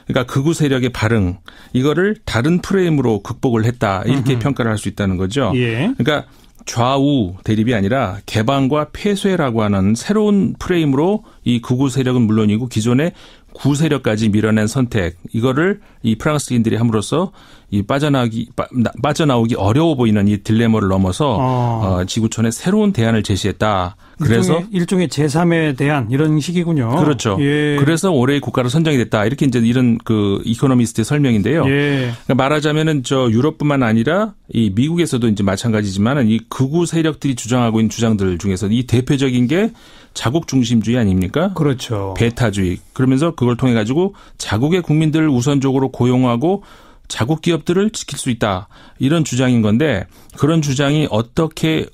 그러니까 극우 세력의 발흥, 이거를 다른 프레임으로 극복을 했다, 이렇게 평가를 할 수 있다는 거죠. 그러니까 좌우 대립이 아니라 개방과 폐쇄라고 하는 새로운 프레임으로 이 극우 세력은 물론이고 기존의 구 세력까지 밀어낸 선택, 이거를 이 프랑스인들이 함으로써 이 빠져나오기 어려워 보이는 이 딜레마를 넘어서 지구촌에 새로운 대안을 제시했다. 그래서 일종의 제3의 대안 이런 식이군요. 그렇죠. 예. 그래서 올해의 국가로 선정이 됐다. 이렇게 이제 이런 그 이코노미스트의 설명인데요. 예. 그러니까 말하자면은 저 유럽뿐만 아니라 이 미국에서도 이제 마찬가지지만은 이 극우 세력들이 주장하고 있는 주장들 중에서 이 대표적인 게 자국 중심주의 아닙니까? 그렇죠. 배타주의. 그러면서 그걸 통해 가지고 자국의 국민들을 우선적으로 고용하고 자국 기업들을 지킬 수 있다. 이런 주장인 건데 그런 주장이 어떻게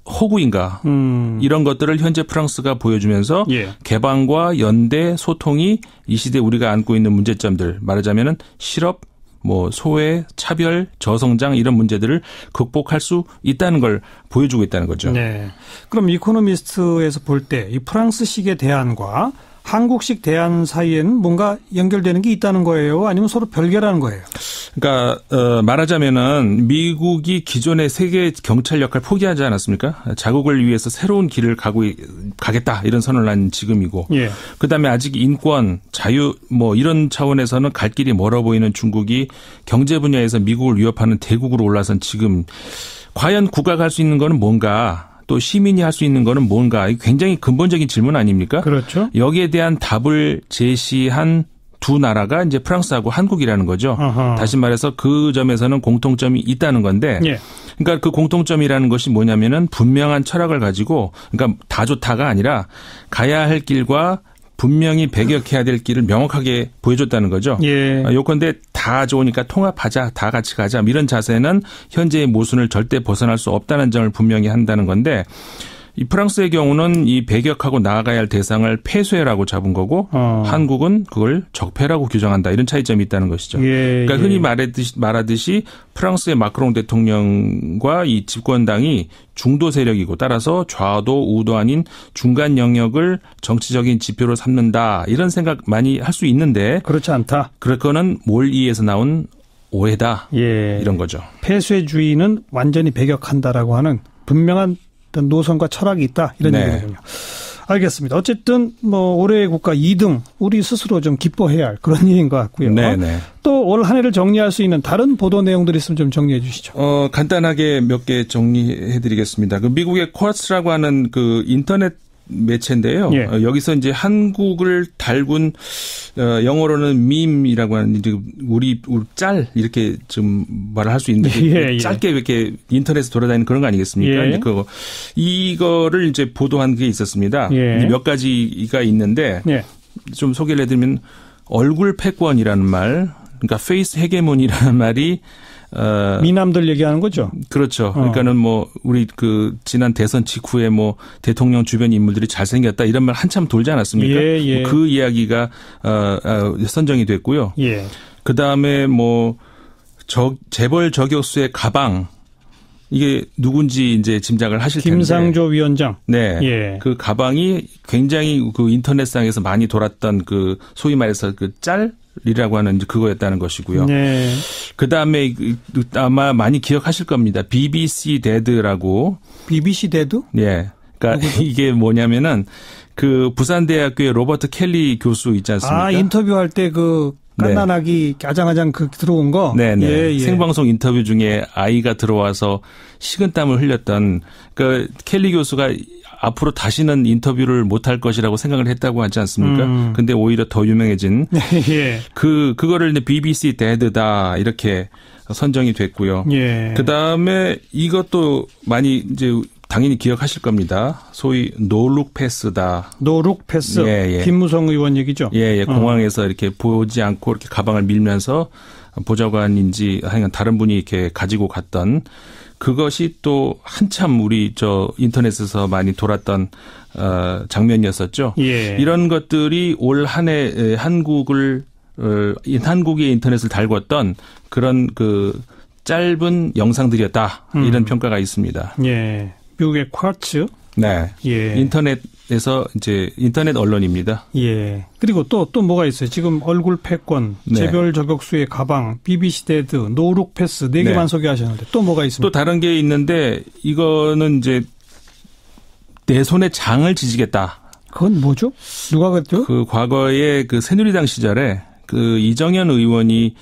허구인가 이런 것들을 현재 프랑스가 보여주면서 예. 개방과 연대 소통이 이 시대에 우리가 안고 있는 문제점들 말하자면은 실업, 뭐 소외, 차별, 저성장 이런 문제들을 극복할 수 있다는 걸 보여주고 있다는 거죠. 네. 그럼 이코노미스트에서 볼 때 이 프랑스식의 대안과 한국식 대안 사이에는 뭔가 연결되는 게 있다는 거예요? 아니면 서로 별개라는 거예요? 그러니까 말하자면은 미국이 기존의 세계 경찰 역할 포기하지 않았습니까? 자국을 위해서 새로운 길을 가겠다 이런 선언을 한 지금이고, 예. 그다음에 아직 인권, 자유 뭐 이런 차원에서는 갈 길이 멀어 보이는 중국이 경제 분야에서 미국을 위협하는 대국으로 올라선 지금 과연 국가가 할 수 있는 거는 뭔가? 또 시민이 할 수 있는 거는 뭔가 굉장히 근본적인 질문 아닙니까? 그렇죠. 여기에 대한 답을 제시한 두 나라가 이제 프랑스하고 한국이라는 거죠. 아하. 다시 말해서 그 점에서는 공통점이 있다는 건데 예. 그러니까 그 공통점이라는 것이 뭐냐면은 분명한 철학을 가지고 그러니까 다 좋다가 아니라 가야 할 길과 분명히 배격해야 될 길을 명확하게 보여줬다는 거죠. 예. 요컨대 다 좋으니까 통합하자, 다 같이 가자 이런 자세는 현재의 모순을 절대 벗어날 수 없다는 점을 분명히 한다는 건데 이 프랑스의 경우는 이 배격하고 나아가야 할 대상을 폐쇄라고 잡은 거고 한국은 그걸 적폐라고 규정한다. 이런 차이점이 있다는 것이죠. 예, 그러니까 흔히 말하듯이 프랑스의 마크롱 대통령과 이 집권당이 중도 세력이고 따라서 좌도 우도 아닌 중간 영역을 정치적인 지표로 삼는다. 이런 생각 많이 할 수 있는데 그렇지 않다. 그거는 몰이에서 나온 오해다. 예. 이런 거죠. 폐쇄주의는 완전히 배격한다라고 하는 분명한 노선과 철학이 있다. 이런 네. 얘기군요. 알겠습니다. 어쨌든 뭐 올해의 국가 2등 우리 스스로 좀 기뻐해야 할 그런 일인 것 같고요. 네네. 또 올 한 해를 정리할 수 있는 다른 보도 내용들이 있으면 좀 정리해 주시죠. 간단하게 몇 개 정리해 드리겠습니다. 그 미국의 쿼츠라고 하는 그 인터넷 매체인데요. 예. 여기서 이제 한국을 달군 영어로는 밈이라고 하는 이제 우리 짤 이렇게 좀 말을 할 수 있는데 예. 짧게 이렇게 인터넷에 돌아다니는 그런 거 아니겠습니까? 예. 이거를 이제 보도한 게 있었습니다. 예. 몇 가지가 있는데 예. 좀 소개를 해드리면 얼굴 패권이라는 말, 그러니까 페이스 헤게몬이라는 말이 미남들 얘기하는 거죠. 그렇죠. 그러니까는 뭐 우리 그 지난 대선 직후에 뭐 대통령 주변 인물들이 잘생겼다 이런 말 한참 돌지 않았습니까? 예, 예. 그 이야기가 선정이 됐고요. 예. 그 다음에 뭐 재벌 저격수의 가방 이게 누군지 이제 짐작을 하실 텐데. 김상조 위원장. 네. 예. 그 가방이 굉장히 그 인터넷상에서 많이 돌았던 그 소위 말해서 그 짤이라고 하는 그거였다는 것이고요. 네. 그 다음에 아마 많이 기억하실 겁니다. BBC 데드라고. BBC 데드? 예. 그러니까 이게 뭐냐면은 그 부산대학교의 로버트 켈리 교수 있지 않습니까? 인터뷰할 때 그 갓난아기 아장아장 그 들어온 거? 네네. 예. 생방송 인터뷰 중에 아이가 들어와서 식은땀을 흘렸던 그 켈리 교수가 앞으로 다시는 인터뷰를 못할 것이라고 생각을 했다고 하지 않습니까? 근데 오히려 더 유명해진 예. 그거를 이제 BBC 데드다 이렇게 선정이 됐고요. 예. 그다음에 이것도 많이 이제 당연히 기억하실 겁니다. 소위 노룩 패스다. 노룩 패스. 예. 김무성 의원 얘기죠. 예. 공항에서 이렇게 보지 않고 이렇게 가방을 밀면서 보좌관인지 하여간 다른 분이 이렇게 가지고 갔던 그것이 또 한참 우리 인터넷에서 많이 돌았던 장면이었었죠. 예. 이런 것들이 올 한 해 한국의 인터넷을 달궜던 그런 그 짧은 영상들이었다. 이런 평가가 있습니다. 예. 미국의 쿼츠. 네. 예. 인터넷 이제 인터넷 언론입니다. 예. 그리고 또 뭐가 있어요? 지금 얼굴 패권, 네. 개별 저격수의 가방, BBC 데드, 노룩 패스 4개만 네. 소개하셨는데 또 뭐가 있습니까? 또 다른 게 있는데 이거는 이제 내 손에 장을 지지겠다. 그건 뭐죠? 누가 그랬죠? 그 과거에 그 새누리당 시절에 그 이정현 의원이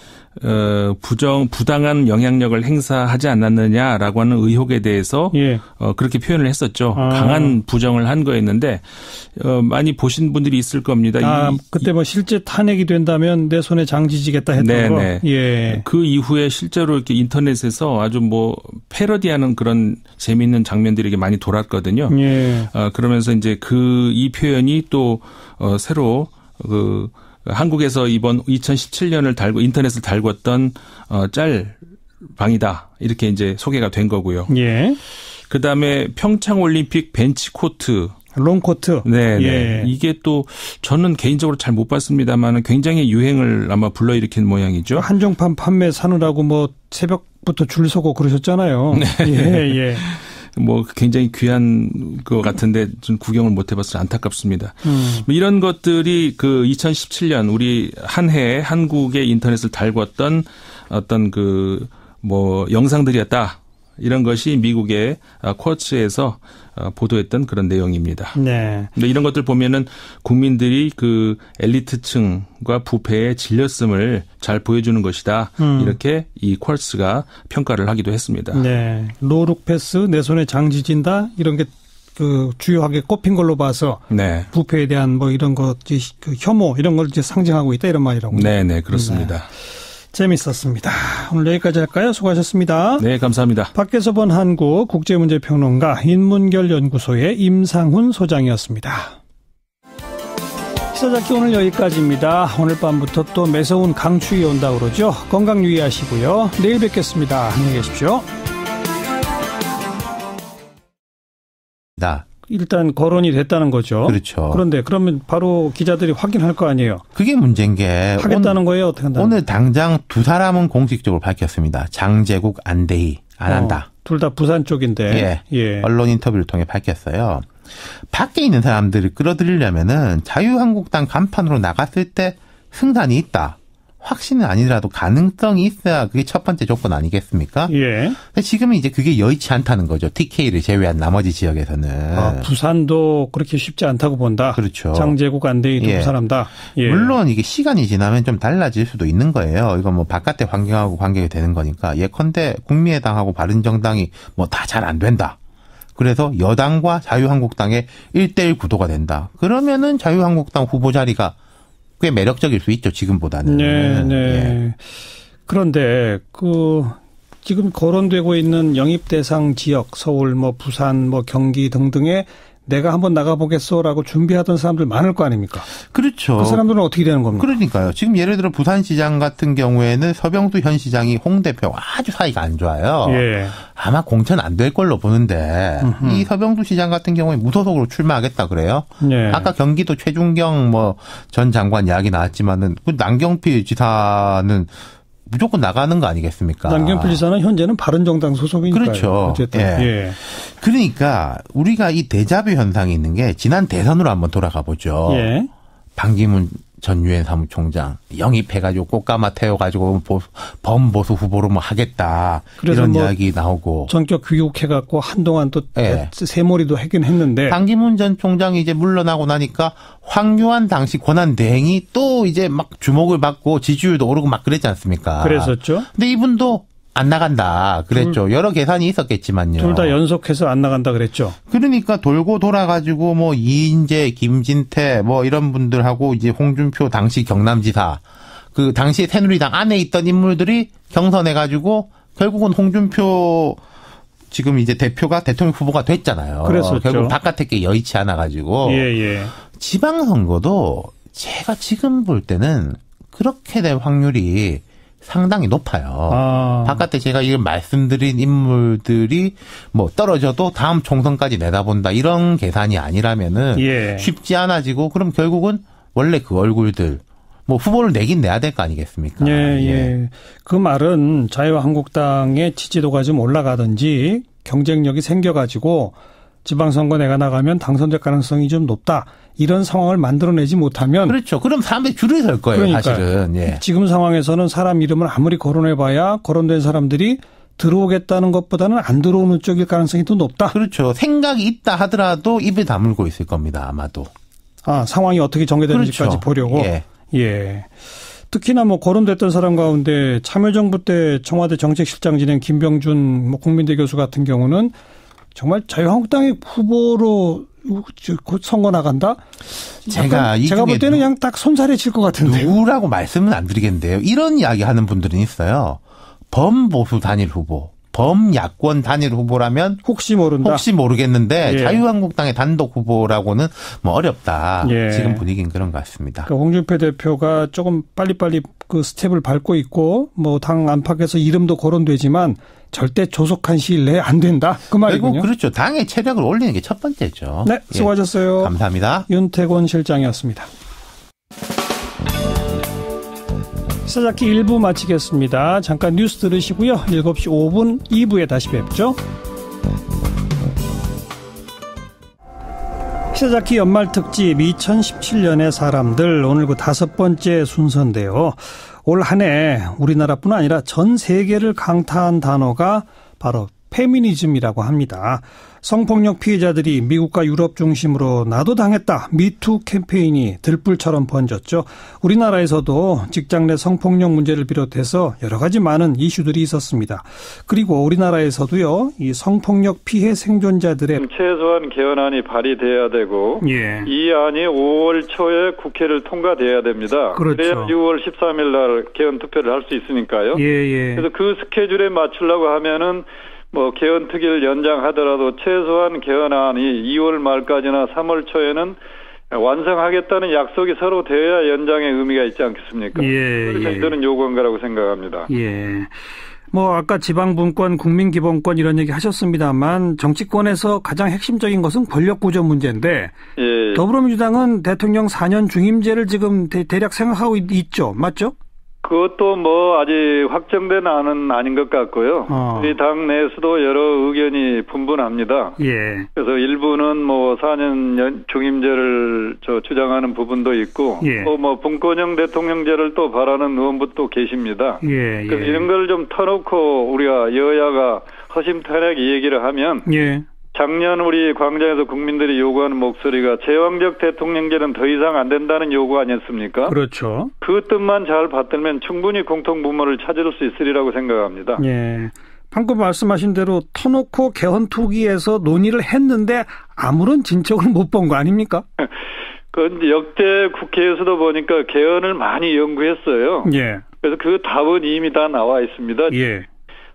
부당한 영향력을 행사하지 않았느냐라고 하는 의혹에 대해서 예. 그렇게 표현을 했었죠. 강한 부정을 한 거였는데 많이 보신 분들이 있을 겁니다. 그때 뭐 실제 탄핵이 된다면 내 손에 장지지겠다 했던 네네. 거. 예. 그 이후에 실제로 이렇게 인터넷에서 아주 뭐 패러디하는 그런 재미있는 장면들이 이렇게 많이 돌았거든요. 예. 그러면서 이제 이 표현이 또 새로 한국에서 이번 2017년을 인터넷을 달궜던 짤방이다. 이렇게 이제 소개가 된 거고요. 예. 그다음에 평창 올림픽 벤치 코트. 롱코트. 네. 예. 이게 또 저는 개인적으로 잘 못 봤습니다만 굉장히 유행을 아마 불러일으킨 모양이죠. 한정판 판매 사느라고 뭐 새벽부터 줄 서고 그러셨잖아요. 네. 예, 예. 뭐 굉장히 귀한 것 같은데 좀 구경을 못 해봐서 안타깝습니다. 이런 것들이 그 2017년 우리 한 해에 한국의 인터넷을 달궜던 어떤 영상들이었다. 이런 것이 미국의 쿼츠에서 보도했던 그런 내용입니다. 네. 근데 이런 것들 보면은 국민들이 그 엘리트층과 부패에 질렸음을 잘 보여주는 것이다. 이렇게 이 쿼츠가 평가를 하기도 했습니다. 네. 노룩 패스, 내 손에 장지진다 이런 게 주요하게 꼽힌 걸로 봐서 네. 부패에 대한 뭐 이런 것, 혐오 이런 걸 이제 상징하고 있다 이런 말이라고. 네, 그렇습니다. 네. 재밌었습니다. 오늘 여기까지 할까요? 수고하셨습니다. 네, 감사합니다. 밖에서 본 한국 국제문제평론가 인문결연구소의 임상훈 소장이었습니다. 시사잡기 오늘 여기까지입니다. 오늘 밤부터 또 매서운 강추위 온다고 그러죠. 건강 유의하시고요. 내일 뵙겠습니다. 안녕히 계십시오. 일단 거론이 됐다는 거죠. 그렇죠. 그런데 그러면 바로 기자들이 확인할 거 아니에요. 그게 문제인 게 하겠다는 거예요. 어떻게 한다는 오늘 당장 두 사람은 공식적으로 밝혔습니다. 장제국, 안대희 안 한다. 둘 다 부산 쪽인데. 예. 언론 인터뷰를 통해 밝혔어요. 밖에 있는 사람들을 끌어들이려면은 자유한국당 간판으로 나갔을 때 승산이 있다. 확신은 아니더라도 가능성이 있어야 그게 첫 번째 조건 아니겠습니까? 예. 근데 지금은 이제 그게 여의치 않다는 거죠. TK를 제외한 나머지 지역에서는. 부산도 그렇게 쉽지 않다고 본다. 그렇죠. 장제국, 안대희도 부산한다. 예. 물론 이게 시간이 지나면 좀 달라질 수도 있는 거예요. 이거 뭐 바깥의 환경하고 관계가 되는 거니까. 예컨대 국민의당하고 바른정당이 뭐 다 잘 안 된다. 그래서 여당과 자유한국당의 1대1 구도가 된다. 그러면은 자유한국당 후보 자리가 꽤 매력적일 수 있죠, 지금보다는. 네. 예. 그런데 지금 거론되고 있는 영입 대상 지역, 서울, 부산, 경기 등등에 내가 한번 나가보겠소라고 준비하던 사람들 많을 거 아닙니까? 그렇죠. 그 사람들은 어떻게 되는 겁니까? 그러니까요. 지금 예를 들어 부산시장 같은 경우에는 서병수 현 시장이 홍 대표와 아주 사이가 안 좋아요. 예. 아마 공천 안 될 걸로 보는데 이 서병수 시장 같은 경우에 무소속으로 출마하겠다 그래요. 예. 아까 경기도 최준경 전 장관 이야기 나왔지만은 그 남경필 지사는 무조건 나가는 거 아니겠습니까? 남경필 지사는 현재는 바른정당 소속이니까요. 그렇죠. 어쨌든. 예. 그러니까 우리가 이 데자뷰 현상이 있는 게 지난 대선으로 한번 돌아가 보죠. 예. 반기문 전 유엔 사무총장 영입해가지고 꽃가마 태워가지고 범보수 후보로 하겠다 이런 이야기 나오고 전격 귀국해갖고 한동안 또 새머리도 하긴 했는데 반기문 전 총장이 이제 물러나고 나니까 황교안 당시 권한대행이 또 이제 막 주목을 받고 지지율도 오르고 막 그랬지 않습니까? 그랬었죠. 근데 이분도 안 나간다 그랬죠. 여러 계산이 있었겠지만요. 둘 다 연속해서 안 나간다 그랬죠. 그러니까 돌고 돌아가지고 이인재, 김진태 이런 분들하고 이제 홍준표 당시 경남지사 그 당시 새누리당 안에 있던 인물들이 경선해가지고 결국은 홍준표 지금 이제 대표가 대통령 후보가 됐잖아요. 그랬었죠. 결국 바깥에 게 여의치 않아가지고 예. 지방선거도 제가 지금 볼 때는 그렇게 될 확률이 상당히 높아요. 바깥에 제가 이런 말씀드린 인물들이 떨어져도 다음 총선까지 내다본다 이런 계산이 아니라면은 쉽지 않아지고 그럼 결국은 원래 그 얼굴들 후보를 내긴 내야 될 거 아니겠습니까? 예. 그 말은 자유한국당의 지지도가 좀 올라가든지 경쟁력이 생겨가지고 지방선거 내가 나가면 당선될 가능성이 좀 높다. 이런 상황을 만들어내지 못하면. 그렇죠. 그럼 사람들이 줄을 설 거예요. 그러니까 사실은. 예. 지금 상황에서는 사람 이름을 아무리 거론해봐야 거론된 사람들이 들어오겠다는 것보다는 안 들어오는 쪽일 가능성이 더 높다. 그렇죠. 생각이 있다 하더라도 입에 다물고 있을 겁니다. 아마도. 상황이 어떻게 전개되는지까지 그렇죠. 보려고. 예. 특히나 뭐 거론됐던 사람 가운데 참여정부 때 청와대 정책실장 지낸 김병준 국민대 교수 같은 경우는 정말 자유한국당의 후보로 곧 선거 나간다? 제가 볼 때는 그냥 딱 손살에 칠 것 같은데. 누구라고 말씀은 안 드리겠는데요. 이런 이야기 하는 분들은 있어요. 범보수 단일 후보, 범야권 단일 후보라면 혹시 모르겠는데 자유한국당의 단독 후보라고는 뭐 어렵다. 지금 분위기는 그런 것 같습니다. 그러니까 홍준표 대표가 조금 빨리빨리 그 스텝을 밟고 있고 뭐 당 안팎에서 이름도 거론되지만 절대 조속한 시일 내에 안 된다. 그 말이군요. 그렇죠. 당의 체력을 올리는 게 첫 번째죠. 네, 수고하셨어요. 감사합니다. 윤태곤 실장이었습니다. 시사잡기 1부 마치겠습니다. 잠깐 뉴스 들으시고요. 7시 5분 2부에 다시 뵙죠. 시사잡기 연말특집 2017년의 사람들, 오늘 그 5번째 순서인데요. 올 한 해 우리나라뿐 아니라 전 세계를 강타한 단어가 바로 페미니즘이라고 합니다. 성폭력 피해자들이 미국과 유럽 중심으로 나도 당했다. 미투 캠페인이 들불처럼 번졌죠. 우리나라에서도 직장 내 성폭력 문제를 비롯해서 여러 가지 많은 이슈들이 있었습니다. 그리고 우리나라에서도요, 이 성폭력 피해 생존자들의 최소한 개헌안이 발의돼야 되고 이 안이 5월 초에 국회를 통과돼야 됩니다. 그렇죠. 그래야 6월 13일 날 개헌 투표를 할 수 있으니까요. 그래서 그 스케줄에 맞추려고 하면은 뭐 개헌 특위를 연장하더라도 최소한 개헌안이 2월 말까지나 3월 초에는 완성하겠다는 약속이 서로 돼야 연장의 의미가 있지 않겠습니까? 그래서 저희들은 요구한 거라고 생각합니다. 뭐 아까 지방분권, 국민기본권 이런 얘기 하셨습니다만 정치권에서 가장 핵심적인 것은 권력구조 문제인데 더불어민주당은 대통령 4년 중임제를 지금 대략 생각하고 있죠. 맞죠? 그것도 뭐 아직 확정된 안은 아닌 것 같고요. 우리 당 내에서도 여러 의견이 분분합니다. 그래서 일부는 뭐 4년 중임제를 주장하는 부분도 있고, 또 뭐 분권형 대통령제를 또 바라는 의원분도 계십니다. 그래서 이런 걸 좀 터놓고 우리가 여야가 허심탄회하게 얘기를 하면. 작년 우리 광장에서 국민들이 요구하는 목소리가 제왕적 대통령제는 더 이상 안 된다는 요구 아니었습니까? 그렇죠. 그 뜻만 잘 받들면 충분히 공통분모를 찾을 수 있으리라고 생각합니다. 방금 말씀하신 대로 터놓고 개헌 투기에서 논의를 했는데 아무런 진척을 못 본 거 아닙니까? 그런데 역대 국회에서도 보니까 개헌을 많이 연구했어요. 그래서 그 답은 이미 다 나와 있습니다.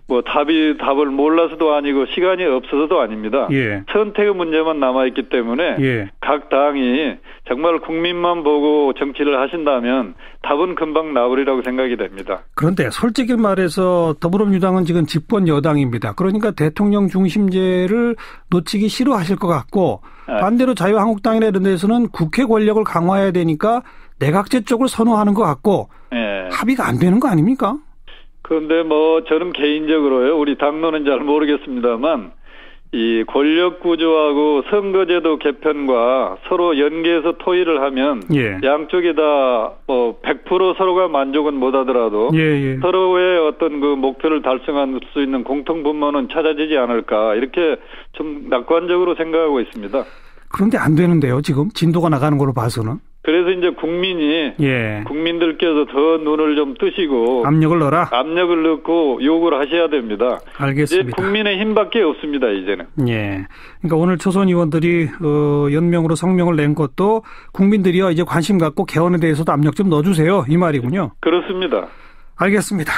뭐 답을 몰라서도 아니고 시간이 없어서도 아닙니다. 선택의 문제만 남아있기 때문에 각 당이 정말 국민만 보고 정치를 하신다면 답은 금방 나오리라고 생각이 됩니다. 그런데 솔직히 말해서 더불어민주당은 지금 집권 여당입니다. 그러니까 대통령 중심제를 놓치기 싫어하실 것 같고 반대로 자유한국당이나 이런 데서는 국회 권력을 강화해야 되니까 내각제 쪽을 선호하는 것 같고 합의가 안 되는 거 아닙니까? 그런데 뭐 저는 개인적으로요, 우리 당론은 잘 모르겠습니다만 이 권력 구조하고 선거제도 개편과 서로 연계해서 토의를 하면 양쪽이 다 뭐 100% 서로가 만족은 못하더라도 서로의 어떤 그 목표를 달성할 수 있는 공통분모는 찾아지지 않을까, 이렇게 좀 낙관적으로 생각하고 있습니다. 그런데 안 되는데요, 지금 진도가 나가는 걸로 봐서는. 그래서 이제 국민이 국민들께서 더 눈을 좀 뜨시고 압력을 넣고 요구를 하셔야 됩니다. 알겠습니다. 이제 국민의 힘밖에 없습니다, 이제는. 그러니까 오늘 초선 의원들이 연명으로 성명을 낸 것도 국민들이요 이제 관심 갖고 개헌에 대해서도 압력 좀 넣어주세요, 이 말이군요. 그렇습니다. 알겠습니다.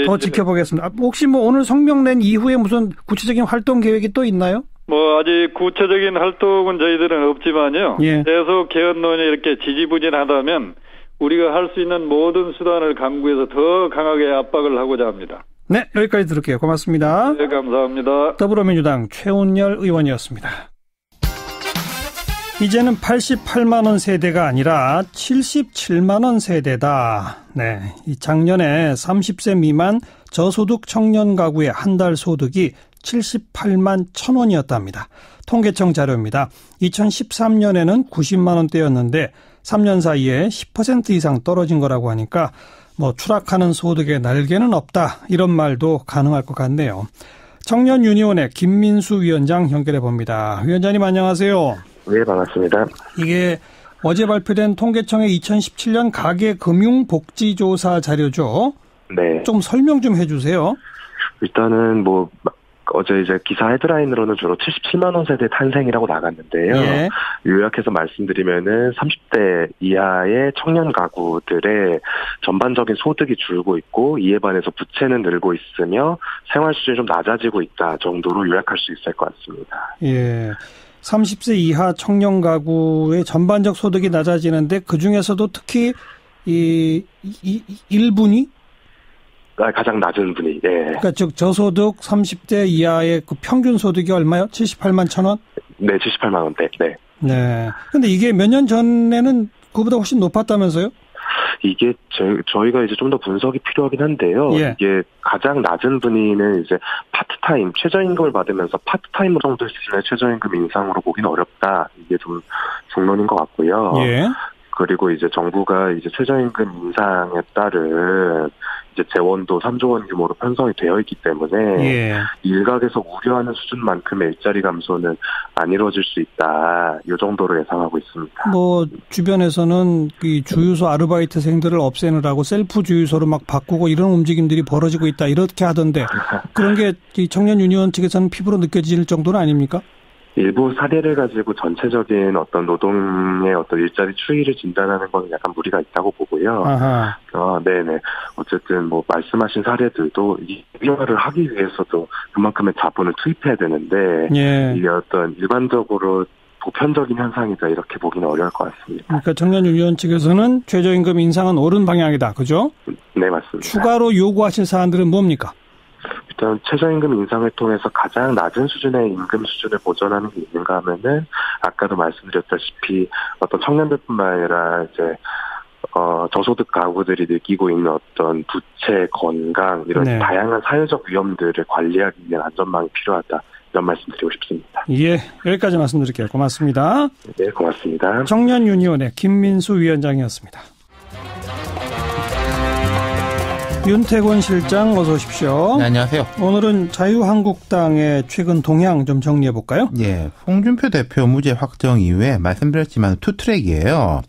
더 지켜보겠습니다. 혹시 뭐 오늘 성명 낸 이후에 무슨 구체적인 활동 계획이 또 있나요? 뭐 아직 구체적인 활동은 저희들은 없지만요. 계속 개헌 논의 이렇게 지지부진하다면 우리가 할 수 있는 모든 수단을 강구해서 더 강하게 압박을 하고자 합니다. 네, 여기까지 들을게요. 고맙습니다. 네, 감사합니다. 더불어민주당 최운열 의원이었습니다. 이제는 88만 원 세대가 아니라 77만 원 세대다. 이 작년에 30세 미만 저소득 청년 가구의 한 달 소득이 78만 1,000원이었답니다. 통계청 자료입니다. 2013년에는 90만 원대였는데 3년 사이에 10% 이상 떨어진 거라고 하니까 뭐 추락하는 소득의 날개는 없다 이런 말도 가능할 것 같네요. 청년유니온의 김민수 위원장 연결해 봅니다. 위원장님 안녕하세요. 네, 반갑습니다. 이게 어제 발표된 통계청의 2017년 가계금융복지조사 자료죠. 네. 좀 설명 좀 해주세요. 일단은 뭐 어제 이제 기사 헤드라인으로는 주로 77만 원 세대 탄생이라고 나갔는데요. 예. 요약해서 말씀드리면은 30대 이하의 청년 가구들의 전반적인 소득이 줄고 있고 이에 반해서 부채는 늘고 있으며 생활 수준이 좀 낮아지고 있다 정도로 요약할 수 있을 것 같습니다. 예. 30세 이하 청년 가구의 전반적 소득이 낮아지는데 그중에서도 특히 이 1분위 가장 낮은 분이. 예. 그러니까 즉 저소득 30대 이하의 그 평균 소득이 얼마요? 78만 1,000원? 네, 78만 원대. 네. 네. 근데 이게 몇 년 전에는 그보다 훨씬 높았다면서요? 이게 저희가 이제 좀 더 분석이 필요하긴 한데요. 예. 이게 가장 낮은 분위는 이제 파트타임, 최저임금을 받으면서 파트타임 정도 수준의 최저임금 인상으로 보기는 어렵다. 이게 좀 중론인 것 같고요. 예. 그리고 이제 정부가 이제 최저임금 인상에 따른 이제 재원도 3조 원 규모로 편성이 되어 있기 때문에 예. 일각에서 우려하는 수준만큼의 일자리 감소는 안 이루어질 수 있다. 이 정도로 예상하고 있습니다. 뭐 주변에서는 이 주유소 아르바이트생들을 없애느라고 셀프 주유소로 막 바꾸고 이런 움직임들이 벌어지고 있다 이렇게 하던데 그런 게 이 청년유니온 측에서는 피부로 느껴질 정도는 아닙니까? 일부 사례를 가지고 전체적인 어떤 노동의 어떤 일자리 추이를 진단하는 건 약간 무리가 있다고 보고요. 아하. 네네. 어쨌든 뭐 말씀하신 사례들도 이용화를 하기 위해서도 그만큼의 자본을 투입해야 되는데 예. 이게 어떤 일반적으로 보편적인 현상이다 이렇게 보기는 어려울 것 같습니다. 그러니까 청년유니온 측에서는 최저임금 인상은 옳은 방향이다. 그죠? 네, 맞습니다. 추가로 요구하실 사안들은 뭡니까? 일단 최저임금 인상을 통해서 가장 낮은 수준의 임금 수준을 보전하는 게 있는가 하면은 아까도 말씀드렸다시피 어떤 청년들뿐만 아니라 이제 저소득 가구들이 느끼고 있는 어떤 부채, 건강 이런 네. 다양한 사회적 위험들을 관리하기 위한 안전망이 필요하다. 이런 말씀드리고 싶습니다. 예, 여기까지 말씀드릴게요. 고맙습니다. 네, 고맙습니다. 청년유니온의 김민수 위원장이었습니다. 윤태곤 실장 어서 오십시오. 네, 안녕하세요. 오늘은 자유한국당의 최근 동향 좀 정리해 볼까요? 예, 홍준표 대표 무죄 확정 이후에 말씀드렸지만 투트랙이에요.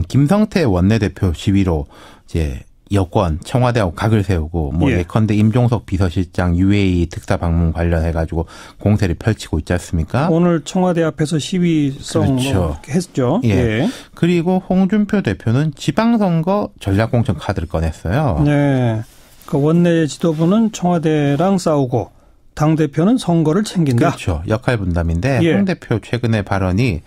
김성태 원내대표 지위로 이제 여권 청와대하고 각을 세우고 뭐 예컨대 임종석 비서실장 UAE 특사 방문 관련해가지고 공세를 펼치고 있지 않습니까? 오늘 청와대 앞에서 시위성 그렇죠. 했죠. 예. 예. 그리고 홍준표 대표는 지방선거 전략공천 카드를 꺼냈어요. 네. 그 원내 지도부는 청와대랑 싸우고 당대표는 선거를 챙긴다. 그렇죠. 역할 분담인데 예. 홍 대표 최근의 발언이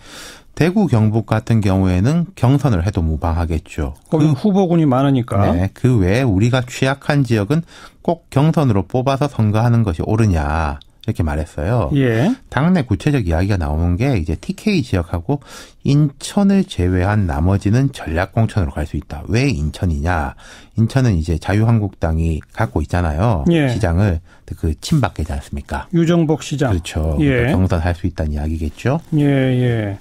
대구 경북 같은 경우에는 경선을 해도 무방하겠죠. 거기 후보군이 많으니까. 네, 그 외에 우리가 취약한 지역은 꼭 경선으로 뽑아서 선거하는 것이 옳으냐 이렇게 말했어요. 예. 당내 구체적 이야기가 나오는 게 이제 TK 지역하고 인천을 제외한 나머지는 전략공천으로 갈 수 있다. 왜 인천이냐? 인천은 이제 자유한국당이 갖고 있잖아요. 예. 시장을 그 친박계지 않습니까? 유정복 시장. 그렇죠. 예. 경선할 수 있다는 이야기겠죠. 예.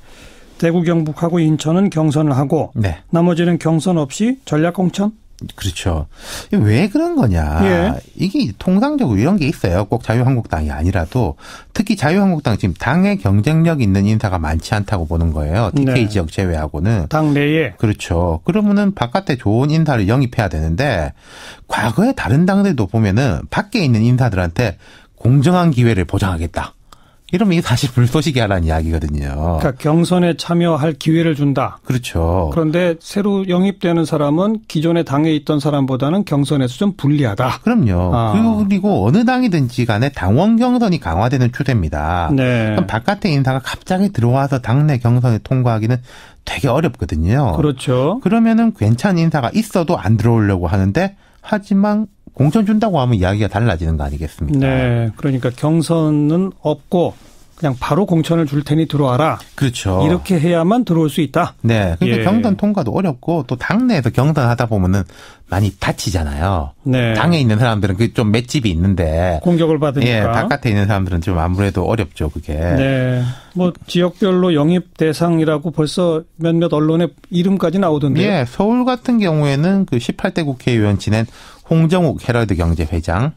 대구 경북하고 인천은 경선을 하고 네. 나머지는 경선 없이 전략공천? 그렇죠. 왜 그런 거냐. 예. 이게 통상적으로 이런 게 있어요. 꼭 자유한국당이 아니라도 특히 자유한국당 지금 당의 경쟁력 있는 인사가 많지 않다고 보는 거예요. TK 네. 지역 제외하고는. 당 내에. 그렇죠. 그러면은 바깥에 좋은 인사를 영입해야 되는데 과거에 다른 당들도 보면은 밖에 있는 인사들한테 공정한 기회를 보장하겠다. 이러면 이게 사실 불쏘시개 하라는 이야기거든요. 그러니까 경선에 참여할 기회를 준다. 그렇죠. 그런데 새로 영입되는 사람은 기존에 당에 있던 사람보다는 경선에서 좀 불리하다. 그럼요. 그리고 어느 당이든지 간에 당원 경선이 강화되는 추세입니다. 네. 그럼 바깥의 인사가 갑자기 들어와서 당내 경선에 통과하기는 되게 어렵거든요. 그렇죠. 그러면은 괜찮은 인사가 있어도 안 들어오려고 하는데 하지만 공천 준다고 하면 이야기가 달라지는 거 아니겠습니까? 네. 그러니까 경선은 없고 그냥 바로 공천을 줄 테니 들어와라. 그렇죠. 이렇게 해야만 들어올 수 있다. 네. 그러니까 경선 통과도 어렵고 또 당내에서 경선하다 보면은 많이 다치잖아요. 네. 당에 있는 사람들은 그 좀 맷집이 있는데 공격을 받으니까. 예, 바깥에 있는 사람들은 좀 아무래도 어렵죠, 그게. 네. 뭐 지역별로 영입 대상이라고 벌써 몇몇 언론에 이름까지 나오던데요. 예, 서울 같은 경우에는 그 18대 국회의원 지낸 홍정욱 헤럴드 경제회장,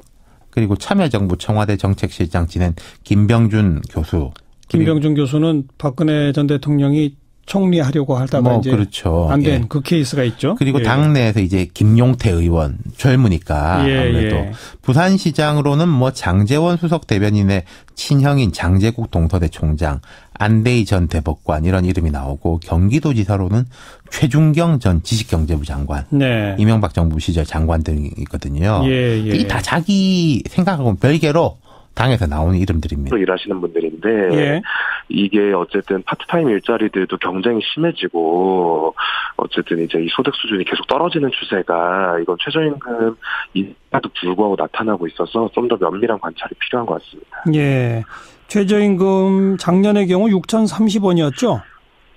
그리고 참여정부 청와대 정책실장 지낸 김병준 교수. 김병준 교수는 박근혜 전 대통령이 총리하려고 하다가 이제 그렇죠. 안 된 예. 그 케이스가 있죠. 그리고 당내에서 이제 김용태 의원 젊으니까 아무래도 부산시장으로는 뭐 장제원 수석 대변인의 친형인 장제국 동서대 총장, 안대희 전 대법관 이런 이름이 나오고 경기도지사로는 최준경 전 지식경제부 장관, 네. 이명박 정부 시절 장관 등이 있거든요. 이게 다 자기 생각하고는 별개로 당에서 나오는 이름들입니다. 일하시는 분들인데 이게 어쨌든 파트타임 일자리들도 경쟁이 심해지고 어쨌든 이제 이 소득 수준이 계속 떨어지는 추세가 이건 최저임금 인하도 불구하고 나타나고 있어서 좀 더 면밀한 관찰이 필요한 것 같습니다. 예, 최저임금 작년의 경우 6,030원이었죠?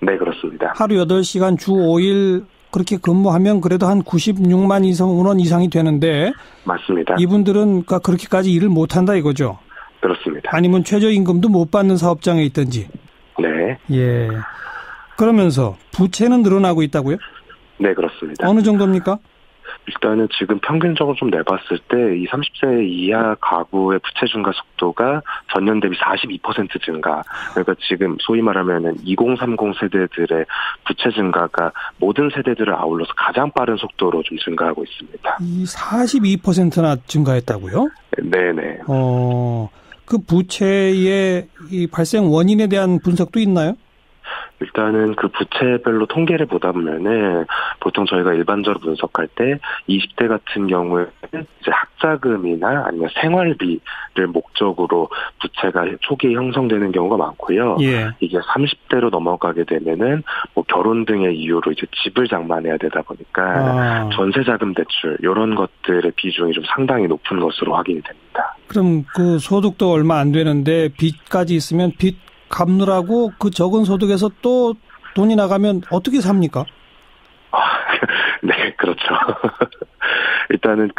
네, 그렇습니다. 하루 8시간 주 5일 그렇게 근무하면 그래도 한 96만 원 이상이 되는데 맞습니다. 이분들은 그렇게까지 일을 못한다 이거죠? 그렇습니다. 아니면 최저임금도 못 받는 사업장에 있든지. 네. 예. 그러면서 부채는 늘어나고 있다고요? 네, 그렇습니다. 어느 정도입니까? 일단은 지금 평균적으로 좀 내봤을 때 이 30세 이하 가구의 부채 증가 속도가 전년 대비 42% 증가. 그러니까 지금 소위 말하면은 2030 세대들의 부채 증가가 모든 세대들을 아울러서 가장 빠른 속도로 좀 증가하고 있습니다. 이 42%나 증가했다고요? 네네. 그 부채의 이 발생 원인에 대한 분석도 있나요? 일단은 그 부채별로 통계를 보다 보면은 보통 저희가 일반적으로 분석할 때 20대 같은 경우에는 이제 학자금이나 아니면 생활비를 목적으로 부채가 초기에 형성되는 경우가 많고요. 예. 이게 30대로 넘어가게 되면은 뭐 결혼 등의 이유로 이제 집을 장만해야 되다 보니까 전세자금 대출 이런 것들의 비중이 좀 상당히 높은 것으로 확인이 됩니다. 그럼 그 소득도 얼마 안 되는데 빚까지 있으면 빚 갚느라고 그 적은 소득에서 또 돈이 나가면 어떻게 삽니까? 네, 그렇죠. 일단은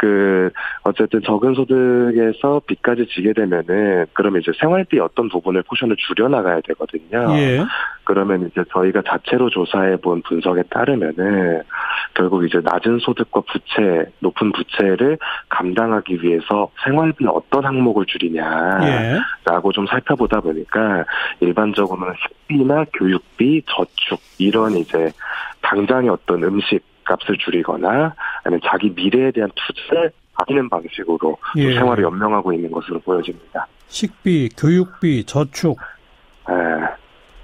어쨌든 적은 소득에서 빚까지 지게 되면은, 그러면 이제 생활비 어떤 부분을 포션을 줄여나가야 되거든요. 예. 그러면 이제 저희가 자체로 조사해 본 분석에 따르면은, 결국 이제 낮은 소득과 높은 부채를 감당하기 위해서 생활비 어떤 항목을 줄이냐라고 좀 살펴보다 보니까, 일반적으로는 식비나 교육비, 저축, 이런 이제 당장의 어떤 음식, 값을 줄이거나 아니면 자기 미래에 대한 투자를 아끼는 방식으로 생활을 연명하고 있는 것으로 보여집니다. 식비, 교육비, 저축.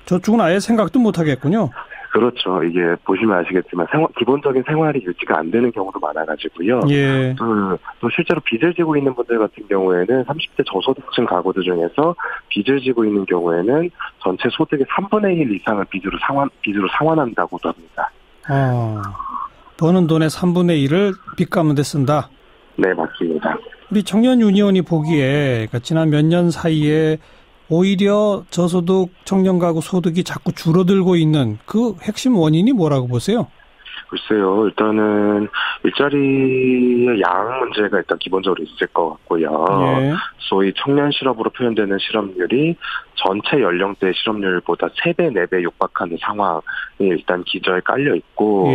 저축은 아예 생각도 못 하겠군요. 그렇죠. 이게 보시면 아시겠지만 기본적인 생활이 유지가 안 되는 경우도 많아가지고요. 예. 또 실제로 빚을 지고 있는 분들 같은 경우에는 30대 저소득층 가구들 중에서 빚을 지고 있는 경우에는 전체 소득의 3분의 1 이상을 빚으로 상환한다고도 합니다. 버는 돈의 3분의 1을 빚 갚는 데 쓴다? 네, 맞습니다. 우리 청년 유니온이 보기에 지난 몇 년 사이에 오히려 저소득 청년 가구 소득이 자꾸 줄어들고 있는 그 핵심 원인이 뭐라고 보세요? 글쎄요. 일단은 일자리의 양 문제가 일단 기본적으로 있을 것 같고요. 예. 소위 청년 실업으로 표현되는 실업률이 전체 연령대 실업률보다 3배, 4배 육박하는 상황이 일단 기저에 깔려 있고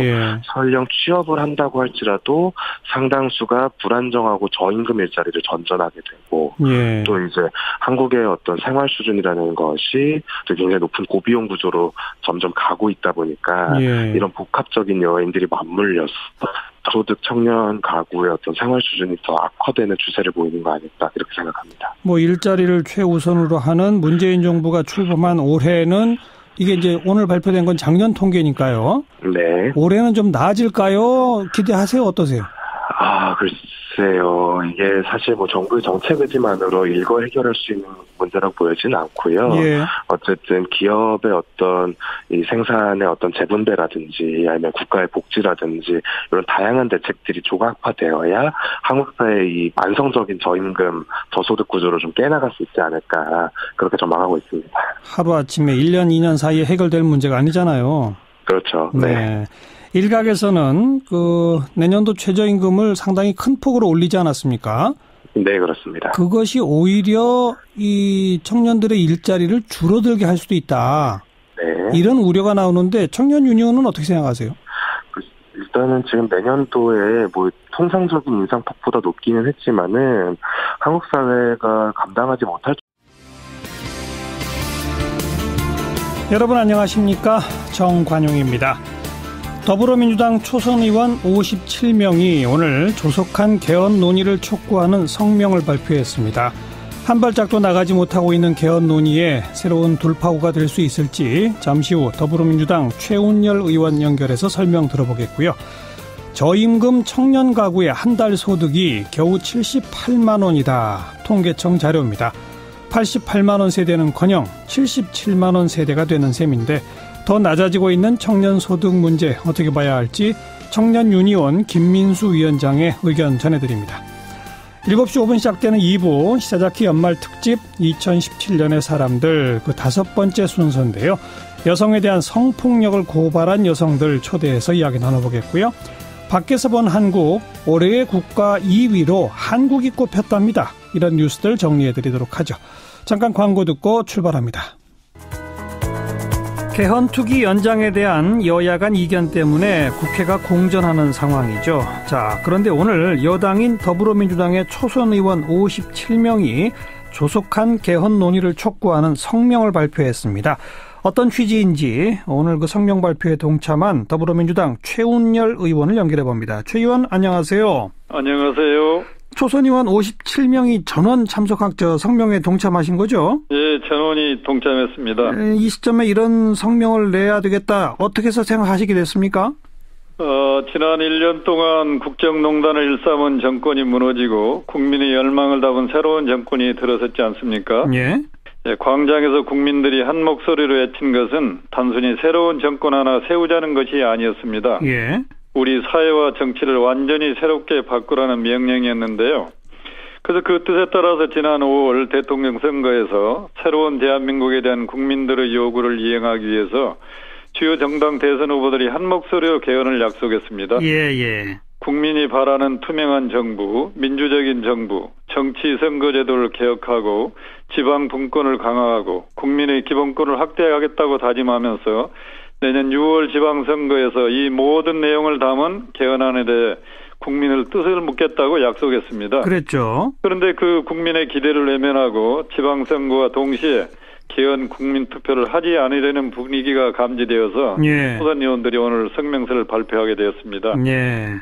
설령 취업을 한다고 할지라도 상당수가 불안정하고 저임금 일자리를 전전하게 되고 또 이제 한국의 어떤 생활 수준이라는 것이 굉장히 높은 고비용 구조로 점점 가고 있다 보니까 이런 복합적인 요인들이 맞물려서 소득 청년 가구의 어떤 생활 수준이 더 악화되는 추세를 보이는 거 아닐까 이렇게 생각합니다. 뭐 일자리를 최우선으로 하는 문재인 정부가 출범한 올해는 이게 이제 오늘 발표된 건 작년 통계니까요. 네. 올해는 좀 나아질까요? 기대하세요? 어떠세요? 글쎄 글쎄요. 이게 사실 뭐 정부의 정책 의지만으로 일거 해결할 수 있는 문제라고 보여지는 않고요. 예. 어쨌든 기업의 어떤 이 생산의 어떤 재분배라든지 아니면 국가의 복지라든지 이런 다양한 대책들이 조각화되어야 한국 사회의 이 만성적인 저임금, 저소득 구조를 좀 깨나갈 수 있지 않을까 그렇게 전망하고 있습니다. 하루아침에 1년, 2년 사이에 해결될 문제가 아니잖아요. 그렇죠. 네. 일각에서는 내년도 최저임금을 상당히 큰 폭으로 올리지 않았습니까? 네, 그렇습니다. 그것이 오히려 이 청년들의 일자리를 줄어들게 할 수도 있다. 네. 이런 우려가 나오는데 청년 유니온은 어떻게 생각하세요? 일단은 지금 내년도에 뭐 통상적인 인상폭보다 높기는 했지만은 한국 사회가 감당하지 못할. 여러분 안녕하십니까? 정관용입니다. 더불어민주당 초선 의원 57명이 오늘 조속한 개헌 논의를 촉구하는 성명을 발표했습니다. 한 발짝도 나가지 못하고 있는 개헌 논의에 새로운 돌파구가 될 수 있을지 잠시 후 더불어민주당 최운열 의원 연결해서 설명 들어보겠고요. 저임금 청년 가구의 한 달 소득이 겨우 78만 원이다. 통계청 자료입니다. 88만 원 세대는커녕 77만 원 세대가 되는 셈인데 더 낮아지고 있는 청년 소득 문제 어떻게 봐야 할지 청년 유니온 김민수 위원장의 의견 전해드립니다. 7시 5분 시작되는 2부 시사자키 연말 특집 2017년의 사람들 그 5번째 순서인데요. 여성에 대한 성폭력을 고발한 여성들 초대해서 이야기 나눠보겠고요. 밖에서 본 한국 올해의 국가 2위로 한국이 꼽혔답니다. 이런 뉴스들 정리해드리도록 하죠. 잠깐 광고 듣고 출발합니다. 개헌 투기 연장에 대한 여야 간 이견 때문에 국회가 공전하는 상황이죠. 자, 그런데 오늘 여당인 더불어민주당의 초선 의원 57명이 조속한 개헌 논의를 촉구하는 성명을 발표했습니다. 어떤 취지인지 오늘 그 성명 발표에 동참한 더불어민주당 최운열 의원을 연결해봅니다. 최 의원 안녕하세요. 안녕하세요. 초선 의원 57명이 전원 참석학 성명에 동참하신 거죠? 예, 전원이 동참했습니다. 이 시점에 이런 성명을 내야 되겠다. 어떻게 해서 생각하시게 됐습니까? 지난 1년 동안 국정농단을 일삼은 정권이 무너지고 국민의 열망을 담은 새로운 정권이 들어섰지 않습니까? 예. 예, 광장에서 국민들이 한 목소리로 외친 것은 단순히 새로운 정권 하나 세우자는 것이 아니었습니다. 예. 우리 사회와 정치를 완전히 새롭게 바꾸라는 명령이었는데요. 그래서 그 뜻에 따라서 지난 5월 대통령 선거에서 새로운 대한민국에 대한 국민들의 요구를 이행하기 위해서 주요 정당 대선 후보들이 한 목소리로 개헌을 약속했습니다. 예. 국민이 바라는 투명한 정부, 민주적인 정부, 정치 선거제도를 개혁하고 지방 분권을 강화하고 국민의 기본권을 확대하겠다고 다짐하면서 내년 6월 지방선거에서 이 모든 내용을 담은 개헌안에 대해 국민의 뜻을 묻겠다고 약속했습니다. 그랬죠. 그런데 그 국민의 기대를 외면하고 지방선거와 동시에 개헌 국민투표를 하지 않으려는 분위기가 감지되어서 초선 의원들이 오늘 성명서를 발표하게 되었습니다. 예.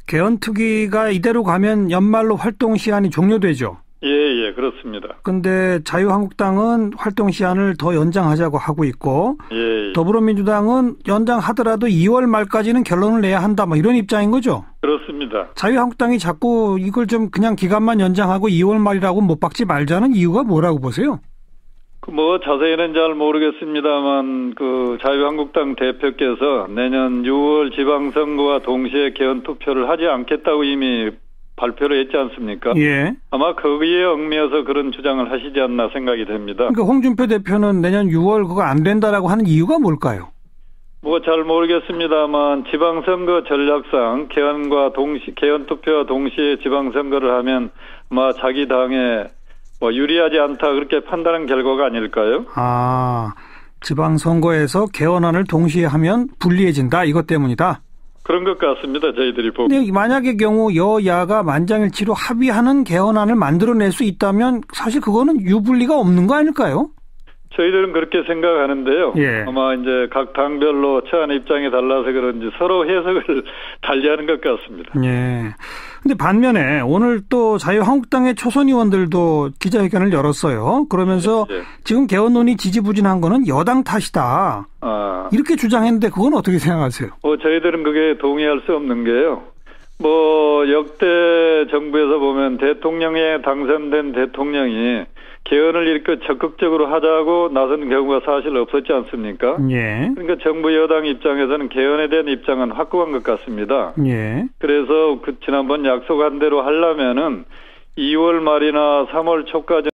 개헌 투기가 이대로 가면 연말로 활동 시한이 종료되죠. 예, 그렇습니다. 근데 자유한국당은 활동 시한을 더 연장하자고 하고 있고, 예. 더불어민주당은 연장하더라도 2월 말까지는 결론을 내야 한다, 뭐 이런 입장인 거죠? 그렇습니다. 자유한국당이 자꾸 이걸 좀 그냥 기간만 연장하고 2월 말이라고 못 박지 말자는 이유가 뭐라고 보세요? 자세히는 잘 모르겠습니다만, 자유한국당 대표께서 내년 6월 지방선거와 동시에 개헌 투표를 하지 않겠다고 이미 발표를 했지 않습니까? 예. 아마 거기에 얽매여서 그런 주장을 하시지 않나 생각이 됩니다. 그러니까 홍준표 대표는 내년 6월 그거 안 된다라고 하는 이유가 뭘까요? 잘 모르겠습니다만 지방선거 전략상 개헌 투표와 동시에 지방선거를 하면 아마 자기 당에 유리하지 않다 그렇게 판단한 결과가 아닐까요? 지방선거에서 개헌안을 동시에 하면 불리해진다 이것 때문이다. 그런 것 같습니다. 저희들이 보고. 근데 만약의 경우 여야가 만장일치로 합의하는 개헌안을 만들어낼 수 있다면 사실 그거는 유불리가 없는 거 아닐까요? 저희들은 그렇게 생각하는데요. 예. 아마 이제 각 당별로 처한 입장이 달라서 그런지 서로 해석을 달리하는 것 같습니다. 예. 근데 반면에 오늘 또 자유한국당의 초선 의원들도 기자회견을 열었어요. 그러면서 지금 개헌 논의 지지부진한 거는 여당 탓이다. 이렇게 주장했는데 그건 어떻게 생각하세요? 저희들은 그게 동의할 수 없는 게요. 역대 정부에서 보면 대통령에 당선된 대통령이 개헌을 이렇게 적극적으로 하자고 나선 경우가 사실 없었지 않습니까? 예. 그러니까 정부 여당 입장에서는 개헌에 대한 입장은 확고한 것 같습니다. 예. 그래서 지난번 약속한 대로 하려면은 2월 말이나 3월 초까지